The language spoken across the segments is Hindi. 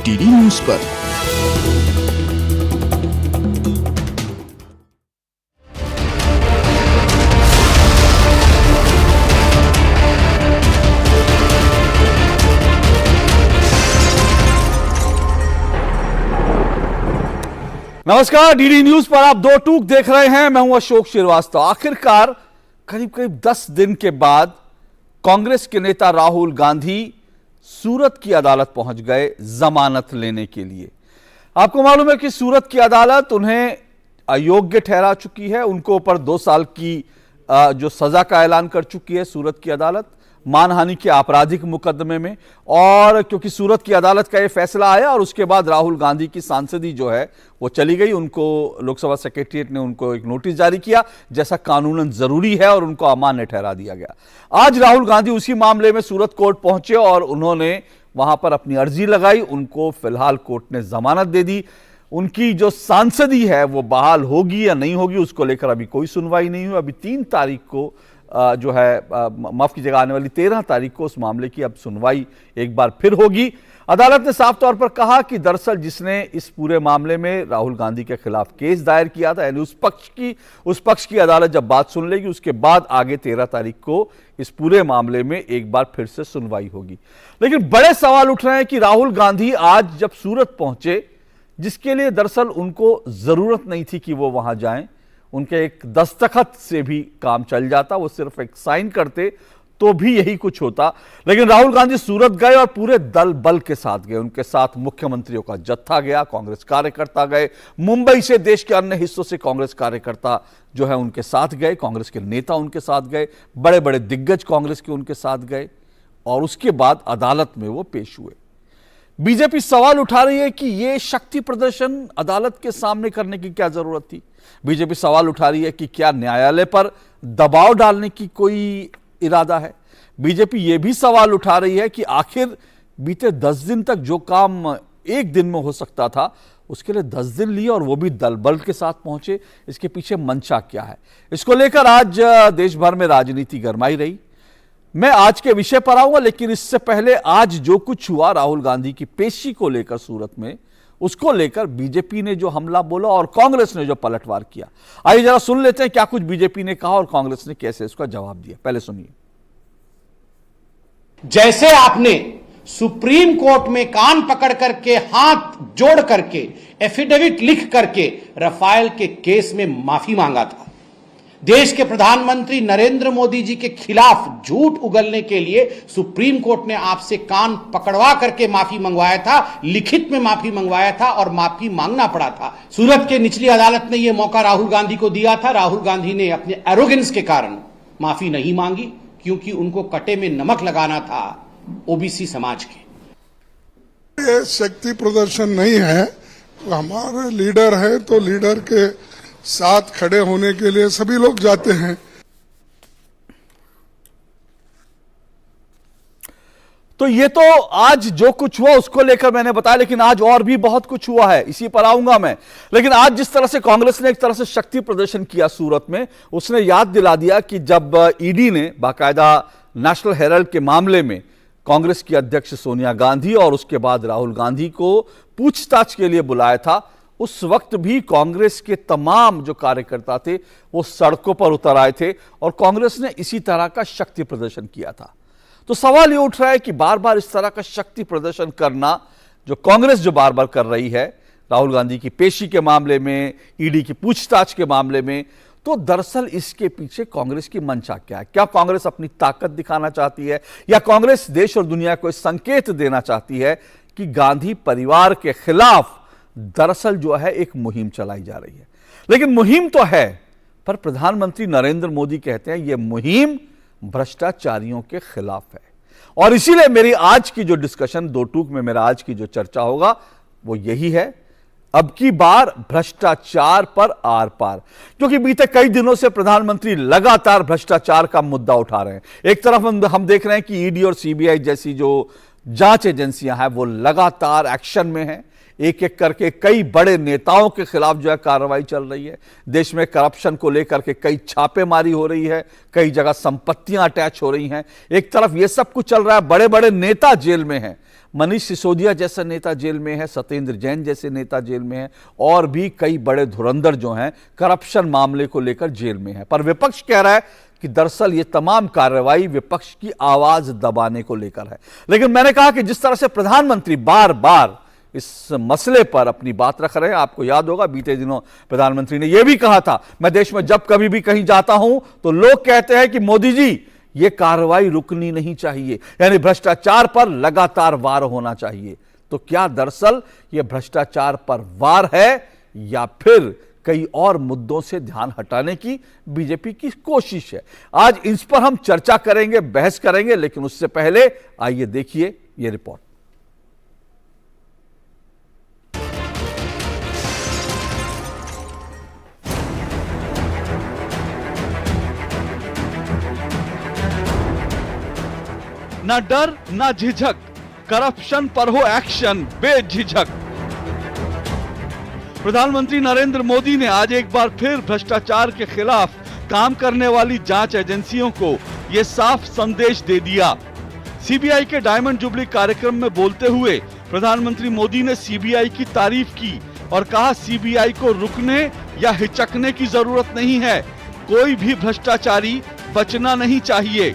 डीडी न्यूज पर। नमस्कार, डीडी न्यूज पर आप दो टूक देख रहे हैं। मैं हूं अशोक श्रीवास्तव। आखिरकार करीब करीब 10 दिन के बाद कांग्रेस के नेता राहुल गांधी सूरत की अदालत पहुंच गए जमानत लेने के लिए। आपको मालूम है कि सूरत की अदालत उन्हें अयोग्य ठहरा चुकी है। उनको ऊपर 2 साल की जो सजा का ऐलान कर चुकी है सूरत की अदालत, मानहानि के आपराधिक मुकदमे में। और क्योंकि सूरत की अदालत का यह फैसला आया और उसके बाद राहुल गांधी की सांसदी जो है वो चली गई। उनको लोकसभा सेक्रेटरीट ने उनको एक नोटिस जारी किया, जैसा कानूनन जरूरी है, और उनको अमान्य ठहरा दिया गया। आज राहुल गांधी उसी मामले में सूरत कोर्ट पहुंचे और उन्होंने वहां पर अपनी अर्जी लगाई। उनको फिलहाल कोर्ट ने जमानत दे दी। उनकी जो सांसदी है वो बहाल होगी या नहीं होगी, उसको लेकर अभी कोई सुनवाई नहीं हुई। अभी 3 तारीख को जो है माफ कीजिएगा, आने वाली 13 तारीख को उस मामले की अब सुनवाई एक बार फिर होगी। अदालत ने साफ तौर पर कहा कि दरअसल जिसने इस पूरे मामले में राहुल गांधी के खिलाफ केस दायर किया था, यानी उस पक्ष की अदालत जब बात सुन लेगी उसके बाद आगे 13 तारीख को इस पूरे मामले में एक बार फिर से सुनवाई होगी। लेकिन बड़े सवाल उठ रहे हैं कि राहुल गांधी आज जब सूरत पहुंचे, जिसके लिए दरअसल उनको जरूरत नहीं थी कि वो वहां जाएं, उनके एक दस्तखत से भी काम चल जाता, वो सिर्फ एक साइन करते तो भी यही कुछ होता। लेकिन राहुल गांधी सूरत गए और पूरे दल बल के साथ गए। उनके साथ मुख्यमंत्रियों का जत्था गया, कांग्रेस कार्यकर्ता गए, मुंबई से देश के अन्य हिस्सों से कांग्रेस कार्यकर्ता जो है उनके साथ गए, कांग्रेस के नेता उनके साथ गए, बड़े बड़े दिग्गज कांग्रेस के उनके साथ गए और उसके बाद अदालत में वो पेश हुए। बीजेपी सवाल उठा रही है कि यह शक्ति प्रदर्शन अदालत के सामने करने की क्या जरूरत थी। बीजेपी सवाल उठा रही है कि क्या न्यायालय पर दबाव डालने की कोई इरादा है। बीजेपी यह भी सवाल उठा रही है कि आखिर बीते 10 दिन तक जो काम एक दिन में हो सकता था, उसके लिए 10 दिन लिए और वो भी दल बल के साथ पहुंचे। इसके पीछे मंशा क्या है, इसको लेकर आज देश भर में राजनीति गरमाई रही। मैं आज के विषय पर आऊंगा, लेकिन इससे पहले आज जो कुछ हुआ राहुल गांधी की पेशी को लेकर सूरत में, उसको लेकर बीजेपी ने जो हमला बोला और कांग्रेस ने जो पलटवार किया, आइए जरा सुन लेते हैं क्या कुछ बीजेपी ने कहा और कांग्रेस ने कैसे इसका जवाब दिया। पहले सुनिए। जैसे आपने सुप्रीम कोर्ट में कान पकड़ करके, हाथ जोड़ करके, एफिडेविट लिख करके रफाल के केस में माफी मांगा था, देश के प्रधानमंत्री नरेंद्र मोदी जी के खिलाफ झूठ उगलने के लिए सुप्रीम कोर्ट ने आपसे कान पकड़वा करके माफी मंगवाया था, लिखित में माफी मंगवाया था और माफी मांगना पड़ा था। सूरत के निचली अदालत ने यह मौका राहुल गांधी को दिया था। राहुल गांधी ने अपने एरोगेंस के कारण माफी नहीं मांगी, क्योंकि उनको कटे में नमक लगाना था ओबीसी समाज के। ये शक्ति प्रदर्शन नहीं है, हमारे लीडर है तो लीडर के साथ खड़े होने के लिए सभी लोग जाते हैं। तो ये तो आज जो कुछ हुआ उसको लेकर मैंने बताया, लेकिन आज और भी बहुत कुछ हुआ है, इसी पर आऊंगा मैं। लेकिन आज जिस तरह से कांग्रेस ने एक तरह से शक्ति प्रदर्शन किया सूरत में, उसने याद दिला दिया कि जब ईडी ने बाकायदा नेशनल हेराल्ड के मामले में कांग्रेस की अध्यक्ष सोनिया गांधी और उसके बाद राहुल गांधी को पूछताछ के लिए बुलाया था, उस वक्त भी कांग्रेस के तमाम जो कार्यकर्ता थे वो सड़कों पर उतर आए थे और कांग्रेस ने इसी तरह का शक्ति प्रदर्शन किया था। तो सवाल ये उठ रहा है कि बार बार इस तरह का शक्ति प्रदर्शन करना जो कांग्रेस जो बार बार कर रही है, राहुल गांधी की पेशी के मामले में, ईडी की पूछताछ के मामले में, तो दरअसल इसके पीछे कांग्रेस की मंशा क्या है? क्या कांग्रेस अपनी ताकत दिखाना चाहती है या कांग्रेस देश और दुनिया को संकेत देना चाहती है कि गांधी परिवार के खिलाफ दरअसल जो है एक मुहिम चलाई जा रही है? लेकिन मुहिम तो है, पर प्रधानमंत्री नरेंद्र मोदी कहते हैं यह मुहिम भ्रष्टाचारियों के खिलाफ है। और इसीलिए मेरी आज की जो डिस्कशन, दो टूक में मेरा आज की जो चर्चा होगा वो यही है, अब की बार भ्रष्टाचार पर आर पार। क्योंकि बीते कई दिनों से प्रधानमंत्री लगातार भ्रष्टाचार का मुद्दा उठा रहे हैं। एक तरफ हम देख रहे हैं कि ईडी और सीबीआई जैसी जो जांच एजेंसियां हैं वो लगातार एक्शन में हैं। एक एक करके कई बड़े नेताओं के खिलाफ जो है कार्रवाई चल रही है। देश में करप्शन को लेकर के कई छापेमारी हो रही है, कई जगह संपत्तियां अटैच हो रही हैं। एक तरफ ये सब कुछ चल रहा है, बड़े बड़े नेता जेल में हैं, मनीष सिसोदिया जैसा नेता जेल में है, सत्येंद्र जैन जैसे नेता जेल में है, और भी कई बड़े धुरंधर जो हैं करप्शन मामले को लेकर जेल में हैं। पर विपक्ष कह रहा है कि दरअसल ये तमाम कार्रवाई विपक्ष की आवाज दबाने को लेकर है। लेकिन मैंने कहा कि जिस तरह से प्रधानमंत्री बार बार इस मसले पर अपनी बात रख रहे हैं, आपको याद होगा बीते दिनों प्रधानमंत्री ने यह भी कहा था, मैं देश में जब कभी भी कहीं जाता हूं तो लोग कहते हैं कि मोदी जी ये कार्रवाई रुकनी नहीं चाहिए, यानी भ्रष्टाचार पर लगातार वार होना चाहिए। तो क्या दरअसल यह भ्रष्टाचार पर वार है या फिर कई और मुद्दों से ध्यान हटाने की बीजेपी की कोशिश है? आज इस पर हम चर्चा करेंगे, बहस करेंगे, लेकिन उससे पहले आइए देखिए यह रिपोर्ट। ना डर ना झिझक, करप्शन पर हो एक्शन बेझिझक। प्रधानमंत्री नरेंद्र मोदी ने आज एक बार फिर भ्रष्टाचार के खिलाफ काम करने वाली जांच एजेंसियों को यह साफ संदेश दे दिया। सीबीआई के डायमंड जुबली कार्यक्रम में बोलते हुए प्रधानमंत्री मोदी ने सीबीआई की तारीफ की और कहा, सीबीआई को रुकने या हिचकने की जरूरत नहीं है, कोई भी भ्रष्टाचारी बचना नहीं चाहिए।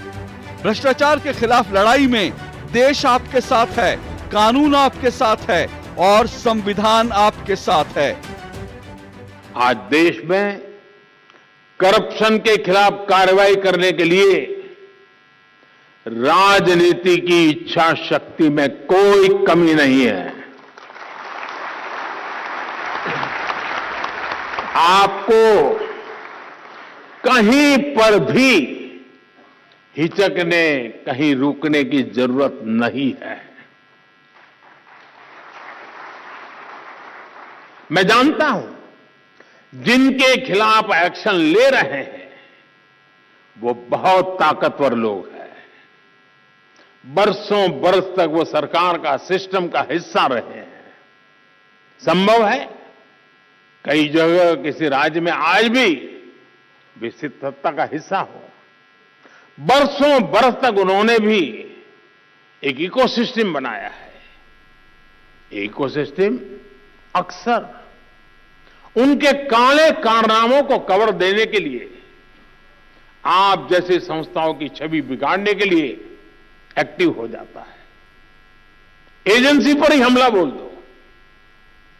भ्रष्टाचार के खिलाफ लड़ाई में देश आपके साथ है, कानून आपके साथ है और संविधान आपके साथ है। आज देश में करप्शन के खिलाफ कार्रवाई करने के लिए राजनीति की इच्छा शक्ति में कोई कमी नहीं है। आपको कहीं पर भी हिचकने, कहीं रुकने की जरूरत नहीं है। मैं जानता हूं जिनके खिलाफ एक्शन ले रहे हैं वो बहुत ताकतवर लोग हैं। बरसों बरस तक वो सरकार का, सिस्टम का हिस्सा रहे हैं। संभव है कई जगह किसी राज्य में आज भी विकसित सत्ता का हिस्सा हो। बरसों बरस तक उन्होंने भी एक इकोसिस्टम बनाया है। इकोसिस्टम अक्सर उनके काले कारनामों को कवर देने के लिए, आप जैसी संस्थाओं की छवि बिगाड़ने के लिए एक्टिव हो जाता है। एजेंसी पर ही हमला बोल दो,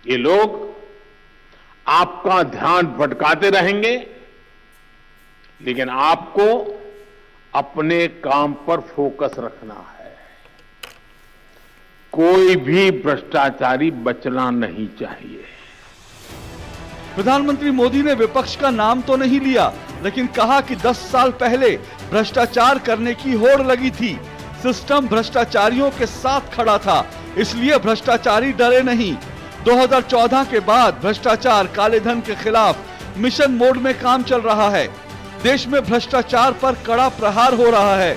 ये लोग आपका ध्यान भटकाते रहेंगे, लेकिन आपको अपने काम पर फोकस रखना है। कोई भी भ्रष्टाचारी बचना नहीं चाहिए। प्रधानमंत्री मोदी ने विपक्ष का नाम तो नहीं लिया, लेकिन कहा कि 10 साल पहले भ्रष्टाचार करने की होड़ लगी थी। सिस्टम भ्रष्टाचारियों के साथ खड़ा था, इसलिए भ्रष्टाचारी डरे नहीं। 2014 के बाद भ्रष्टाचार, काले धन के खिलाफ मिशन मोड में काम चल रहा है। देश में भ्रष्टाचार पर कड़ा प्रहार हो रहा है।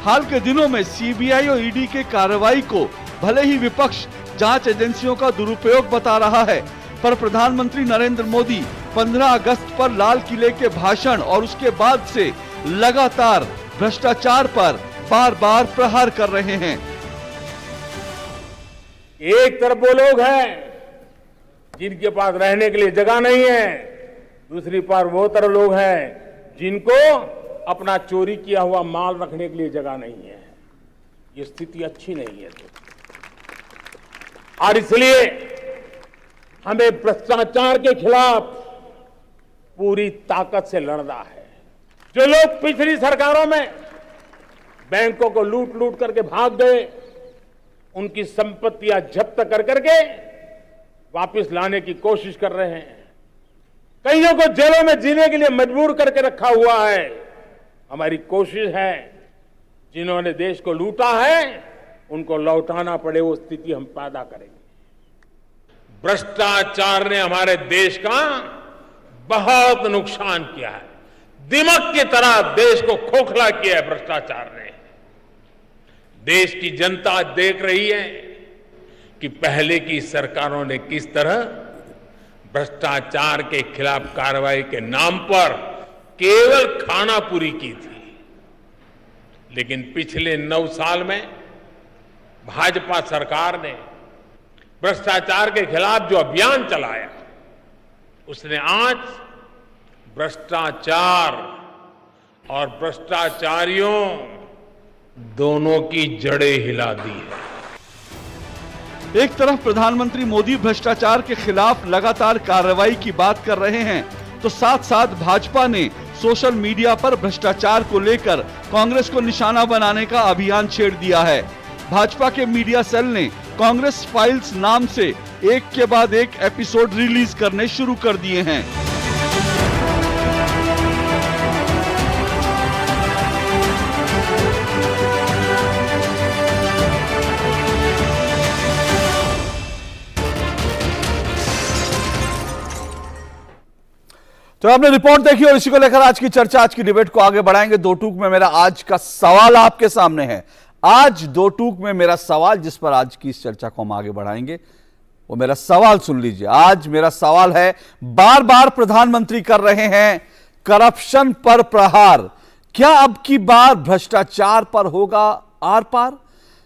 हाल के दिनों में सीबीआई और ईडी के कार्रवाई को भले ही विपक्ष जांच एजेंसियों का दुरुपयोग बता रहा है, पर प्रधानमंत्री नरेंद्र मोदी 15 अगस्त पर लाल किले के भाषण और उसके बाद से लगातार भ्रष्टाचार पर बार बार प्रहार कर रहे हैं। एक तरफ वो लोग हैं जिनके पास रहने के लिए जगह नहीं है, दूसरी तरफ वो तरफ लोग हैं जिनको अपना चोरी किया हुआ माल रखने के लिए जगह नहीं है। ये स्थिति अच्छी नहीं है। और इसलिए हमें भ्रष्टाचार के खिलाफ पूरी ताकत से लड़ना है। जो लोग पिछली सरकारों में बैंकों को लूट लूट करके भाग गए, उनकी संपत्तियां जब्त कर करके वापस लाने की कोशिश कर रहे हैं। कईयों को जेलों में जीने के लिए मजबूर करके रखा हुआ है। हमारी कोशिश है जिन्होंने देश को लूटा है उनको लौटाना पड़े, वो स्थिति हम पैदा करेंगे। भ्रष्टाचार ने हमारे देश का बहुत नुकसान किया है। दिमक की तरह देश को खोखला किया है भ्रष्टाचार ने। देश की जनता देख रही है कि पहले की सरकारों ने किस तरह भ्रष्टाचार के खिलाफ कार्रवाई के नाम पर केवल खानापुरी की थी। लेकिन पिछले 9 साल में भाजपा सरकार ने भ्रष्टाचार के खिलाफ जो अभियान चलाया, उसने आज भ्रष्टाचार और भ्रष्टाचारियों दोनों की जड़ें हिला दी है। एक तरफ प्रधानमंत्री मोदी भ्रष्टाचार के खिलाफ लगातार कार्रवाई की बात कर रहे हैं, तो साथ साथ भाजपा ने सोशल मीडिया पर भ्रष्टाचार को लेकर कांग्रेस को निशाना बनाने का अभियान छेड़ दिया है। भाजपा के मीडिया सेल ने कांग्रेस फाइल्स नाम से एक के बाद एक एपिसोड रिलीज करने शुरू कर दिए हैं। तो आपने रिपोर्ट देखी और इसी को लेकर आज की चर्चा, आज की डिबेट को आगे बढ़ाएंगे। दो टूक में मेरा आज का सवाल आपके सामने है। आज दो टूक में मेरा सवाल, जिस पर आज की इस चर्चा को हम आगे बढ़ाएंगे, वो मेरा सवाल सुन लीजिए। आज मेरा सवाल है, बार बार प्रधानमंत्री कर रहे हैं करप्शन पर प्रहार, क्या अब की बार भ्रष्टाचार पर होगा आर पार?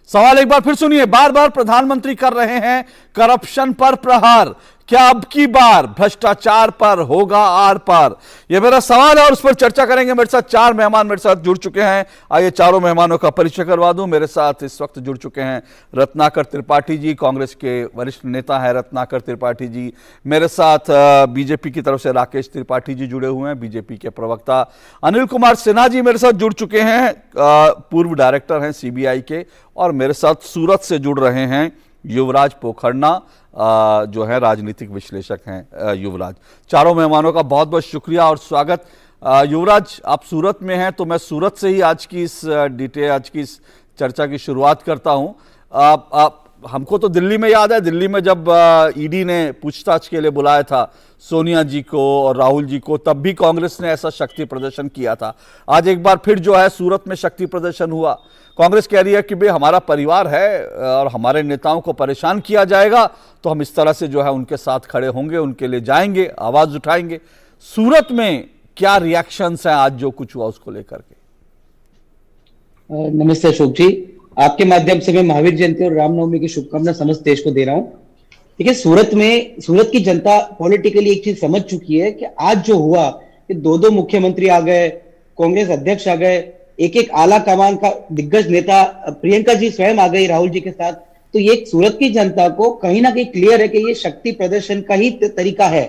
सवाल एक बार फिर सुनिए। बार बार प्रधानमंत्री कर रहे हैं करप्शन पर प्रहार, क्या अब की बार भ्रष्टाचार पर होगा आर पार? यह मेरा सवाल है और उस पर चर्चा करेंगे। मेरे साथ चार मेहमान मेरे साथ जुड़ चुके हैं। आइए चारों मेहमानों का परिचय करवा दूं। मेरे साथ इस वक्त जुड़ चुके हैं रत्नाकर त्रिपाठी जी, कांग्रेस के वरिष्ठ नेता हैं रत्नाकर त्रिपाठी जी। मेरे साथ बीजेपी की तरफ से राकेश त्रिपाठी जी जुड़े हुए हैं, बीजेपी के प्रवक्ता। अनिल कुमार सिन्हा जी मेरे साथ जुड़ चुके हैं, पूर्व डायरेक्टर हैं सीबीआई के। और मेरे साथ सूरत से जुड़ रहे हैं युवराज पोखरना, जो है राजनीतिक विश्लेषक हैं युवराज। चारों मेहमानों का बहुत बहुत शुक्रिया और स्वागत। युवराज, आप सूरत में हैं तो मैं सूरत से ही आज की इस चर्चा की शुरुआत करता हूं। हमको तो दिल्ली में याद है, दिल्ली में जब ईडी ने पूछताछ के लिए बुलाया था सोनिया जी को और राहुल जी को, तब भी कांग्रेस ने ऐसा शक्ति प्रदर्शन किया था। आज एक बार फिर जो है सूरत में शक्ति प्रदर्शन हुआ। कांग्रेस कह रही है कि भाई हमारा परिवार है और हमारे नेताओं को परेशान किया जाएगा तो हम इस तरह से जो है उनके साथ खड़े होंगे, उनके लिए जाएंगे, आवाज उठाएंगे। सूरत में क्या रिएक्शंस हैं आज जो कुछ हुआ उसको लेकर के? नमस्ते अशोक जी, आपके माध्यम से मैं महावीर जयंती और रामनवमी की शुभकामना समस्त देश को दे रहा हूं। देखिए, सूरत की जनता पॉलिटिकली एक चीज समझ चुकी है कि आज जो हुआ कि दो मुख्यमंत्री आ गए, कांग्रेस अध्यक्ष आ गए, एक आला कमान का दिग्गज नेता प्रियंका जी स्वयं आ गई राहुल जी के साथ, तो ये सूरत की जनता को कहीं ना कहीं क्लियर है कि ये शक्ति प्रदर्शन का ही तरीका है।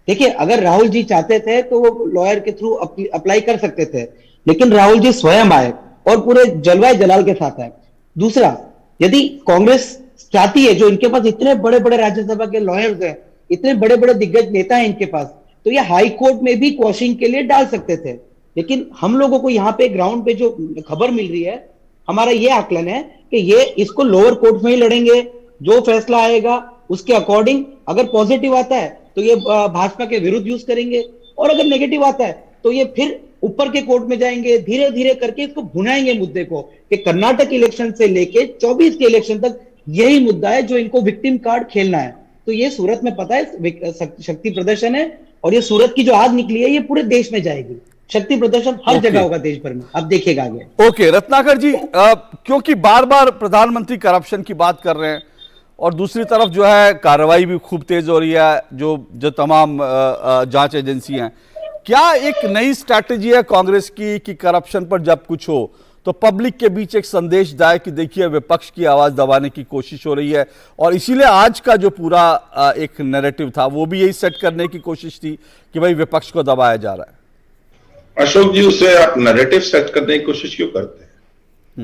देखिए, अगर राहुल जी चाहते थे तो वो लॉयर के थ्रू अप्लाई कर सकते थे, लेकिन राहुल जी स्वयं आए और पूरे जलवाए जलाल के साथ आए। दूसरा, यदि कांग्रेस चाहती है, जो इनके पास इतने बड़े बड़े राज्यसभा के लॉयर्स हैं, इतने बड़े बड़े दिग्गज नेता हैं इनके पास, तो ये हाई कोर्ट में भी क्वॉशिंग के लिए डाल सकते थे। लेकिन हम लोगों को यहाँ पे ग्राउंड पे जो खबर मिल रही है, हमारा ये आकलन है कि ये इसको लोअर कोर्ट में ही लड़ेंगे। जो फैसला आएगा उसके अकॉर्डिंग अगर पॉजिटिव आता है तो ये भाजपा के विरुद्ध यूज करेंगे, और अगर नेगेटिव आता है तो ये फिर ऊपर के कोर्ट में जाएंगे। धीरे धीरे करके इसको भुनाएंगे मुद्दे को, कि कर्नाटक इलेक्शन से लेके 24 के इलेक्शन तक यही मुद्दा है जो इनको विक्टिम कार्ड खेलना है। तो ये सूरत में पता है शक्ति प्रदर्शन है, और ये सूरत की जो आग निकली है ये पूरे देश में जाएगी। शक्ति प्रदर्शन हर जगह होगा देश भर में, आप देखिएगा आगे। ओके रत्नाकर जी, क्योंकि बार बार प्रधानमंत्री करप्शन की बात कर रहे हैं और दूसरी तरफ जो है कार्रवाई भी खूब तेज हो रही है, जो तमाम जांच एजेंसी हैं, क्या एक नई स्ट्रैटेजी है कांग्रेस की कि करप्शन पर जब कुछ हो तो पब्लिक के बीच एक संदेश जाए कि देखिए विपक्ष की आवाज दबाने की कोशिश हो रही है, और इसीलिए आज का जो पूरा एक नैरेटिव था वो भी यही सेट करने की कोशिश थी कि भाई विपक्ष को दबाया जा रहा है? अशोक जी, उससे आप नैरेटिव सेट करने की कोशिश क्यों करते हैं?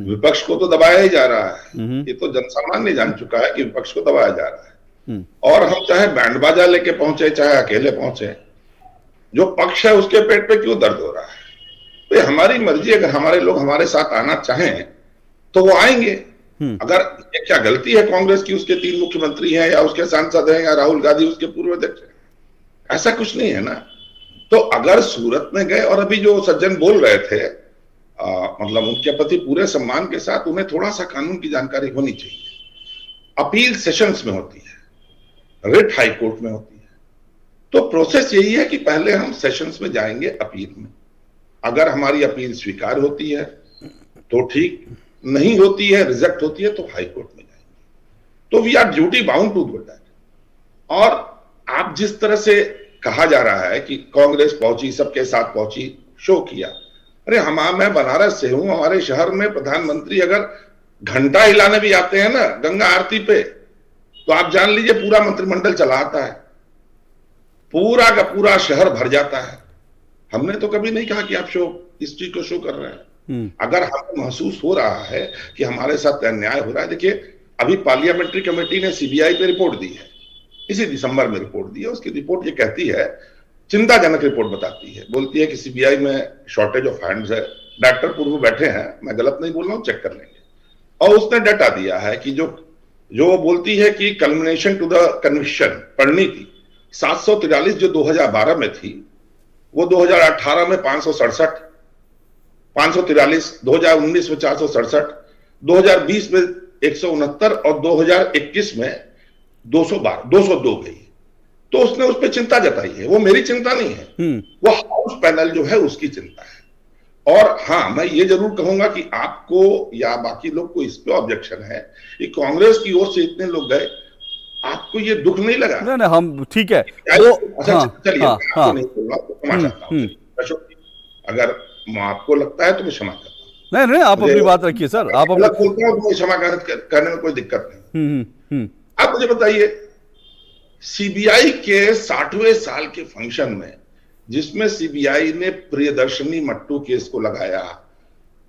विपक्ष को तो दबाया ही जा रहा है। ये तो जनसामान्य जान चुका है कि विपक्ष को दबाया जा रहा है। और हम चाहे बैंड बाजा लेके पहुंचे चाहे अकेले पहुंचे, जो पक्ष है उसके पेट पे क्यों दर्द हो रहा है? तो ये हमारी मर्जी, अगर हमारे लोग हमारे साथ आना चाहें तो वो आएंगे। अगर ये क्या गलती है कांग्रेस की, उसके 3 मुख्यमंत्री हैं या उसके सांसद हैं या राहुल गांधी उसके पूर्व अध्यक्ष हैं? ऐसा कुछ नहीं है ना। तो अगर सूरत में गए, और अभी जो सज्जन बोल रहे थे, मतलब उनके प्रति पूरे सम्मान के साथ उन्हें थोड़ा सा कानून की जानकारी होनी चाहिए। अपील सेशंस में होती है, रिट हाई कोर्ट में होती है। तो प्रोसेस यही है कि पहले हम सेशंस में जाएंगे अपील में। अगर हमारी अपील स्वीकार होती है तो ठीक, नहीं होती है, रिजेक्ट होती है तो हाई कोर्ट में जाएंगे। तो we are duty bound to do that. और आप जिस तरह से कहा जा रहा है कि कांग्रेस पहुंची, सबके साथ पहुंची, शो किया, अरे मैं बनारस से हूं, हमारे शहर में प्रधानमंत्री अगर घंटा हिलाने भी आते हैं ना गंगा आरती पे, तो आप जान लीजिए पूरा मंत्रिमंडल चला आता है, पूरा का पूरा शहर भर जाता है। हमने तो कभी नहीं कहा कि आप इस चीज को शो कर रहे हैं। अगर हमें महसूस हो रहा है कि हमारे साथ अन्याय हो रहा है, देखिए अभी पार्लियामेंट्री कमेटी ने सीबीआई पे रिपोर्ट दी है, इसी दिसंबर में रिपोर्ट दी है। उसकी रिपोर्ट ये कहती है, चिंताजनक रिपोर्ट बताती है, बोलती है कि सीबीआई में शॉर्टेज ऑफ हैंड्स है। डायरेक्टर पूर्व बैठे हैं, मैं गलत नहीं बोल रहा हूं, चेक कर लेंगे। और उसने डाटा दिया है कि जो बोलती है कि कल्मिनेशन टू द कन्विक्शन परिणीति 743 जो 2012 में थी, वो 2018 में 567, 543, 2019 में 467, 2020 में 169 और 2021 में 202 गई। तो उसने उस पर चिंता जताई है। वो मेरी चिंता नहीं है, वो हाउस पैनल जो है उसकी चिंता है। और हां, मैं ये जरूर कहूंगा कि आपको या बाकी लोग को इस पे ऑब्जेक्शन है कि कांग्रेस की ओर से इतने लोग गए, आपको ये दुख नहीं लगा? नहीं, हम ठीक है चलिए, नहीं बोल रहा, क्षमा चाहता हूं अशोक जी, अगर आपको लगता है तो मैं क्षमा करता हूं। नहीं, आप अपनी बात रखिए सर, आप बोलता हूं तो क्षमा करने में कोई दिक्कत नहीं। आप मुझे बताइए, सीबीआई के 60वें साल के फंक्शन में, जिसमें सीबीआई ने प्रियदर्शनी मट्टू केस को लगाया,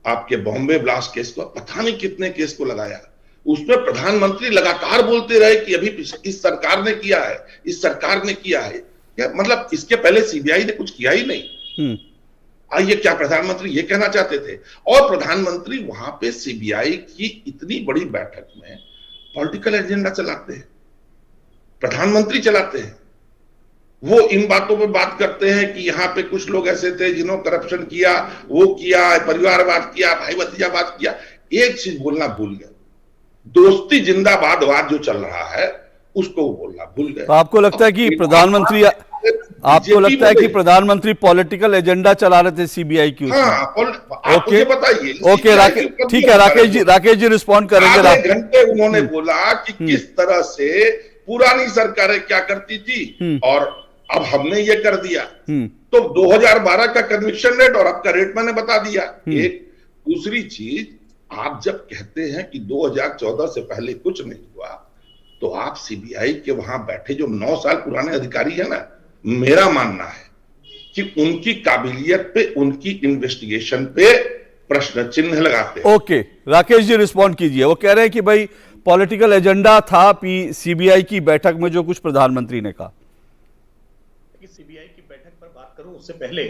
आपके बॉम्बे ब्लास्ट केस को, पता नहीं कितने केस को लगाया, उसमें प्रधानमंत्री लगातार बोलते रहे कि अभी इस सरकार ने किया है, इस सरकार ने किया है। क्या मतलब इसके पहले सीबीआई ने कुछ किया ही नहीं? आइए, क्या प्रधानमंत्री ये कहना चाहते थे? और प्रधानमंत्री वहां पे सीबीआई की इतनी बड़ी बैठक में पॉलिटिकल एजेंडा चलाते हैं, प्रधानमंत्री चलाते हैं। वो इन बातों पे बात करते हैं कि यहां पे कुछ लोग ऐसे थे जिन्होंने करप्शन किया, वो किया, परिवारवाद किया, भाई भतीजावाद किया। एक चीज बोलना भूल गए, दोस्ती जिंदाबादवाद जो चल रहा है उसको बोलना भूल गए। तो आपको लगता है कि प्रधानमंत्री पॉलिटिकल एजेंडा चला रहे थे सीबीआई की? ओके, बताइए। ओके, ठीक है, राकेश जी रिस्पॉन्ड करेंगे। आधे घंटे उन्होंने बोला कि किस तरह से पुरानी सरकारें क्या करती थी और अब हमने ये कर दिया। तो 2012 का कन्विक्शन रेट और अब का रेट मैंने बता दिया। एक दूसरी चीज, आप जब कहते हैं कि 2014 से पहले कुछ नहीं हुआ, तो आप सीबीआई के वहां बैठे जो 9 साल पुराने अधिकारी है ना, मेरा मानना है कि उनकी काबिलियत पे, उनकी इन्वेस्टिगेशन पे प्रश्न चिन्ह लगाते हैं। ओके, राकेश जी रिस्पॉन्ड कीजिए। वो कह रहे हैं कि भाई पॉलिटिकल एजेंडा था सीबीआई की बैठक में, जो कुछ प्रधानमंत्री ने कहा। सीबीआई की बैठक पर बात करूं उससे पहले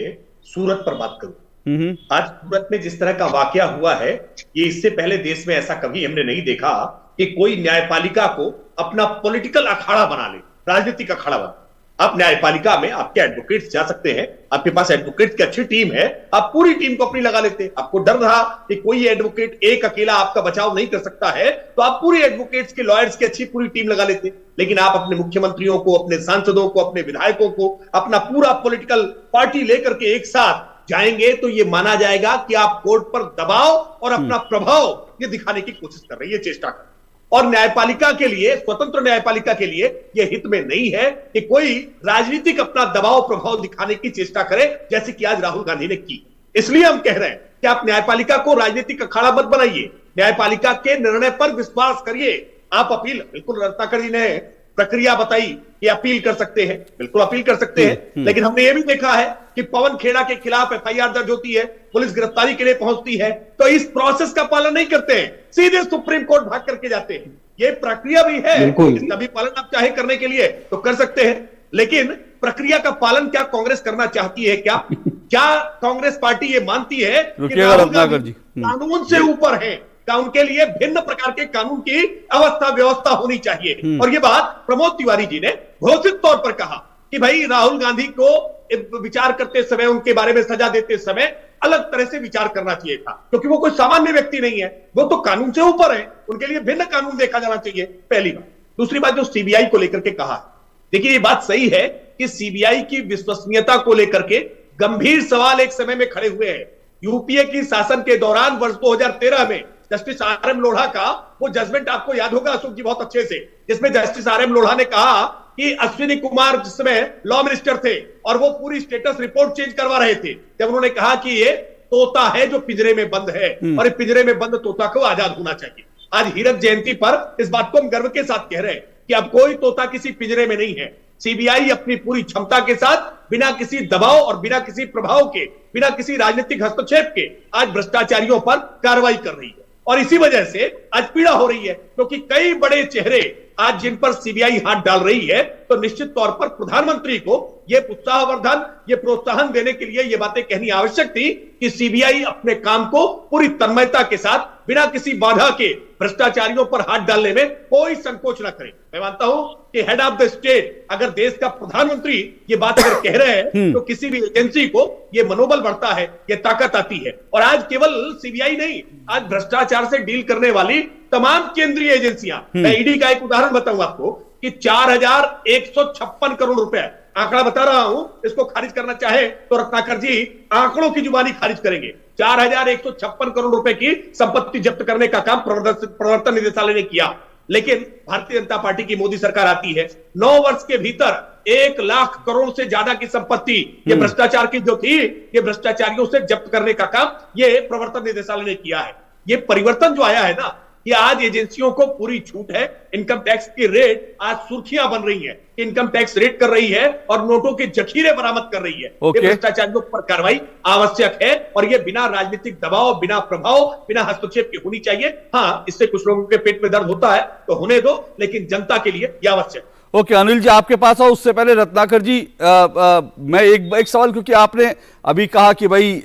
सूरत पर बात करूं। आज सूरत में जिस तरह का वाकया हुआ है, ये इससे पहले देश में ऐसा कभी हमने नहीं देखा कि कोई न्यायपालिका को अपना पॉलिटिकल अखाड़ा बना ले, राजनीतिक अखाड़ा बना। आप न्यायपालिका में आपके एडवोकेट्स जा सकते हैं, आपके पास एडवोकेट की अच्छी टीम है, आप पूरी टीम को अपनी लगा लेते। आपको डर रहा कि कोई एडवोकेट एक अकेला आपका बचाव नहीं कर सकता है, तो आप पूरी एडवोकेट्स के, लॉयर्स की अच्छी पूरी टीम लगा लेते। लेकिन आप अपने मुख्यमंत्रियों को, अपने सांसदों को, अपने विधायकों को, अपना पूरा पॉलिटिकल पार्टी लेकर के एक साथ जाएंगे तो यह माना जाएगा कि आप कोर्ट पर दबाव और अपना प्रभाव ये दिखाने की कोशिश कर रहे हैं, ये चेष्टा कर। और न्यायपालिका के लिए, स्वतंत्र न्यायपालिका के लिए यह हित में नहीं है कि कोई राजनीतिक अपना दबाव प्रभाव दिखाने की चेष्टा करे, जैसे कि आज राहुल गांधी ने की। इसलिए हम कह रहे हैं कि आप न्यायपालिका को राजनीतिक अखाड़ा मत बनाइए, न्यायपालिका के निर्णय पर विश्वास करिए। आप अपील, बिल्कुल रत्नाकर जी ने प्रक्रिया बताई कि अपील कर सकते हैं, बिल्कुल अपील कर सकते हैं। लेकिन हमने यह भी देखा है कि पवन खेड़ा के खिलाफ एफआईआर दर्ज होती है, पुलिस गिरफ्तारी के लिए पहुंचती है, तो इस प्रोसेस का पालन नहीं करते हैं, सीधे सुप्रीम कोर्ट भाग करके जाते हैं। ये प्रक्रिया भी है, इसका भी पालन आप चाहे करने के लिए तो कर सकते हैं, लेकिन प्रक्रिया का पालन क्या कांग्रेस करना चाहती है? क्या कांग्रेस पार्टी ये मानती है कि राहुल गांधी कानून से ऊपर है? क्या उनके लिए भिन्न प्रकार के कानून की अवस्था व्यवस्था होनी चाहिए? और ये बात प्रमोद तिवारी जी ने घोषित तौर पर कहा कि भाई राहुल गांधी को विचार करते समय, उनके बारे में सजा देते समय अलग तरह से विचार करना चाहिए था, क्योंकि वो कोई सामान्य व्यक्ति नहीं है, वो तो कानून से ऊपर है, उनके लिए भिन्न कानून देखा जाना चाहिए, पहली बात। दूसरी बात जो सीबीआई को लेकर के कहा, देखिए ये बात सही है कि सीबीआई की विश्वसनीयता को लेकर के गंभीर सवाल एक समय में खड़े हुए हैं। यूपीए की शासन के दौरान वर्ष 2013 में जस्टिस आर एम लोढ़ा का वो जजमेंट आपको याद होगा अशोक जी बहुत अच्छे से, जिसमें जस्टिस आर एम लोढ़ा ने कहा कि अश्विनी कुमार जिस समय लॉ मिनिस्टर थे और वो पूरी स्टेटस रिपोर्ट चेंज करवा रहे थे, जब उन्होंने कहा कि ये तोता है जो पिंजरे में बंद है और इस पिंजरे में बंद तोता को आजाद होना चाहिए। आज हीरक जयंती पर इस बात को हम गर्व के साथ कह रहे हैं कि अब कोई तोता किसी पिंजरे में नहीं है। सीबीआई अपनी पूरी क्षमता के साथ बिना किसी दबाव और बिना किसी प्रभाव के, बिना किसी राजनीतिक हस्तक्षेप के आज भ्रष्टाचारियों पर कार्रवाई कर रही है और इसी वजह से आज पीड़ा हो रही है, क्योंकि कई बड़े चेहरे आज जिन पर सीबीआई हाथ डाल रही है, तो निश्चित तौर पर प्रधानमंत्री को यह उत्साहवर्धन, ये प्रोत्साहन देने के लिए ये बातें कहनी आवश्यक थी कि सीबीआई अपने काम को पूरी तन्मयता के साथ बिना किसी बाधा के भ्रष्टाचारियों पर हाथ डालने में कोई संकोच न करे। मैं मानता हूं कि हेड ऑफ द स्टेट, अगर देश का प्रधानमंत्री ये बात अगर कह रहे हैं तो किसी भी एजेंसी को ये मनोबल बढ़ता है, ये ताकत आती है। और आज केवल सीबीआई नहीं, आज भ्रष्टाचार से डील करने वाली तमाम केंद्रीय एजेंसियां, मैं ईडी का एक उदाहरण बताऊं आपको कि 4156 करोड़ रुपए आंकड़ा बता रहा हूं, इसको खारिज करना चाहे तो रत्नाकर जी आंकड़ों की जुबानी खारिज करेंगे। 4156 करोड़ रुपए की संपत्ति जब्त करने का काम प्रवर्तन निदेशालय ने किया, लेकिन भारतीय जनता पार्टी की मोदी सरकार आती है, 9 वर्ष के भीतर 1 लाख करोड़ से ज्यादा की संपत्ति ये भ्रष्टाचार की जो थी, ये भ्रष्टाचारियों से जब्त करने का काम ये प्रवर्तन निदेशालय ने किया है। ये परिवर्तन जो आया है ना, कि आज एजेंसियों को पूरी छूट है। इनकम टैक्स की रेट आज सुर्खियां बन रही है, इनकम टैक्स रेट कर रही है और नोटों के जखीरे बरामद कर रही है। ये भ्रष्टाचारियों पर कार्रवाई आवश्यक है और ये बिना राजनीतिक दबाव, बिना प्रभाव, बिना हस्तक्षेप की होनी चाहिए। हाँ, इससे कुछ लोगों के पेट में दर्द होता है तो होने दो, लेकिन जनता के लिए यह आवश्यक। ओके, अनिल जी आपके पास आओ, उससे पहले रत्नाकर जी मैं एक सवाल, क्योंकि आपने अभी कहा कि भाई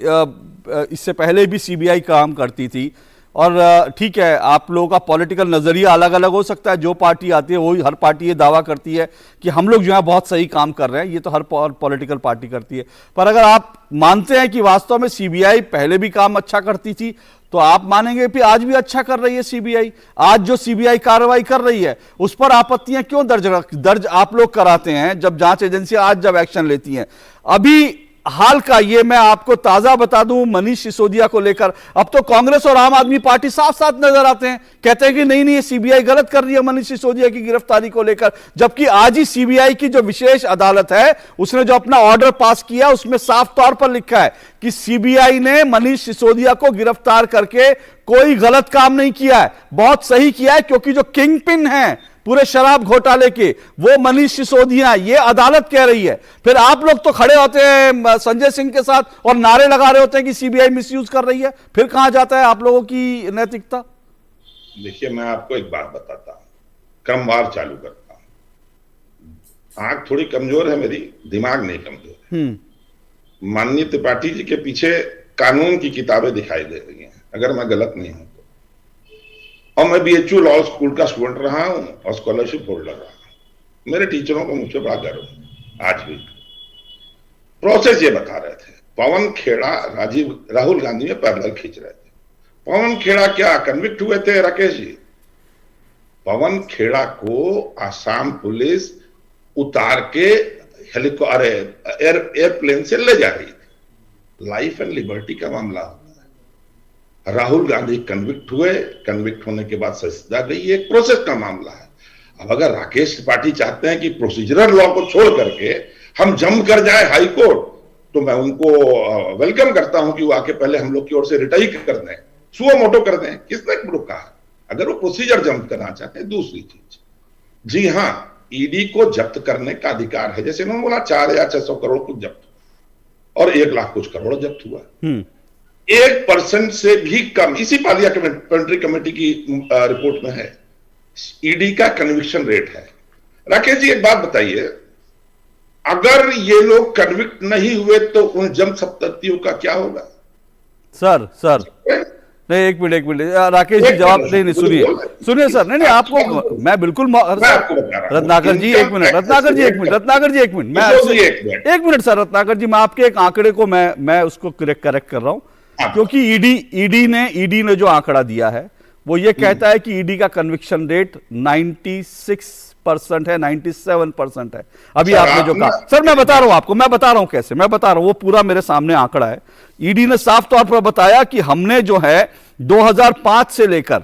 इससे पहले भी सीबीआई काम करती थी और ठीक है, आप लोगों का पॉलिटिकल नजरिया अलग अलग हो सकता है, जो पार्टी आती है वही, हर पार्टी ये दावा करती है कि हम लोग जो है बहुत सही काम कर रहे हैं, ये तो हर पॉलिटिकल पार्टी करती है। पर अगर आप मानते हैं कि वास्तव में सीबीआई पहले भी काम अच्छा करती थी, तो आप मानेंगे कि आज भी अच्छा कर रही है सीबीआई। आज जो सीबीआई कार्रवाई कर रही है उस पर आपत्तियां क्यों दर्ज आप लोग कराते हैं, जब जांच एजेंसी आज जब एक्शन लेती हैं। अभी हाल का ये मैं आपको ताजा बता दूं, मनीष सिसोदिया को लेकर अब तो कांग्रेस और आम आदमी पार्टी साफ साफ नजर आते हैं, कहते हैं कि नहीं ये सीबीआई गलत कर रही है मनीष सिसोदिया की गिरफ्तारी को लेकर। जबकि आज ही सीबीआई की जो विशेष अदालत है उसने जो अपना ऑर्डर पास किया उसमें साफ तौर पर लिखा है कि सीबीआई ने मनीष सिसोदिया को गिरफ्तार करके कोई गलत काम नहीं किया है, बहुत सही किया है, क्योंकि जो किंग पिन है पूरे शराब घोटाले के वो मनीष सिसोदिया, ये अदालत कह रही है। फिर आप लोग तो खड़े होते हैं संजय सिंह के साथ और नारे लगा रहे होते हैं कि सीबीआई मिसयूज कर रही है, फिर कहां जाता है आप लोगों की नैतिकता? देखिए, मैं आपको एक बात बताता हूं, क्रमवार चालू करता हूं। आंख थोड़ी कमजोर है मेरी, दिमाग नहीं कमजोर है। माननीय त्रिपाठी जी के पीछे कानून की किताबें दिखाई दे रही हैं, अगर मैं गलत नहीं हूं। और मैं बीएचयू लॉ स्कूल का स्टूडेंट रहा हूं और स्कॉलरशिप होल्डर रहा हूं। मेरे टीचरों को मुझसे बड़ा गर्व है। आज भी प्रोसेस ये बता रहे थे, पवन खेड़ा राहुल गांधी में पैरेलल खींच रहे थे। पवन खेड़ा क्या कन्विक्ट हुए थे राकेश जी? पवन खेड़ा को आसाम पुलिस उतार के एयरप्लेन से ले जा रही थी। लाइफ एंड लिबर्टी का मामला होता है। राहुल गांधी कन्विक्ट हुए, कन्विक्ट होने के बाद सजा गई, एक प्रोसेस का मामला है। अब अगर राकेश त्रिपाठी चाहते हैं कि प्रोसीजरल लॉ को छोड़ करके हम जम कर जाए हाई कोर्ट, तो मैं उनको वेलकम करता हूं कि वो आके पहले हम लोग की ओर से रिटाई कर दें, सुओ मोटो कर दें। किसने रोका? अगर वो प्रोसीजर जम करना चाहते हैं। दूसरी चीज, जी हाँ, ईडी को जब्त करने का अधिकार है। जैसे उन्होंने बोला 4600 करोड़ कुछ जब्त और 1 लाख कुछ करोड़ जब्त हुआ। 1% से भी कम, इसी पार्लियामेंट्री कमेटी की रिपोर्ट में है, ईडी का कन्विक्शन रेट है। राकेश जी एक बात बताइए, अगर ये लोग कन्विक्ट नहीं हुए तो उन जम संपत्तियों का क्या होगा? सर नहीं, एक मिनट राकेश जी जवाब नहीं, सुनिए सर, नहीं आपको मैं बिल्कुल रत्नाकर जी एक मिनट सर, रत्नाकर जी मैं आपके एक आंकड़े को मैं उसको करेक्ट कर रहा हूं, क्योंकि ईडी ने जो आंकड़ा दिया है वो ये कहता है कि ईडी का कन्विक्शन रेट 96 90% है, 97% है। अभी सर, आपने जो कहा, सर मैं बता रहा हूं कैसे, मैं बता रहा हूं, वो पूरा मेरे सामने आंकड़ा है। ईडी ने साफ तौर पर बताया कि हमने जो है 2005 से लेकर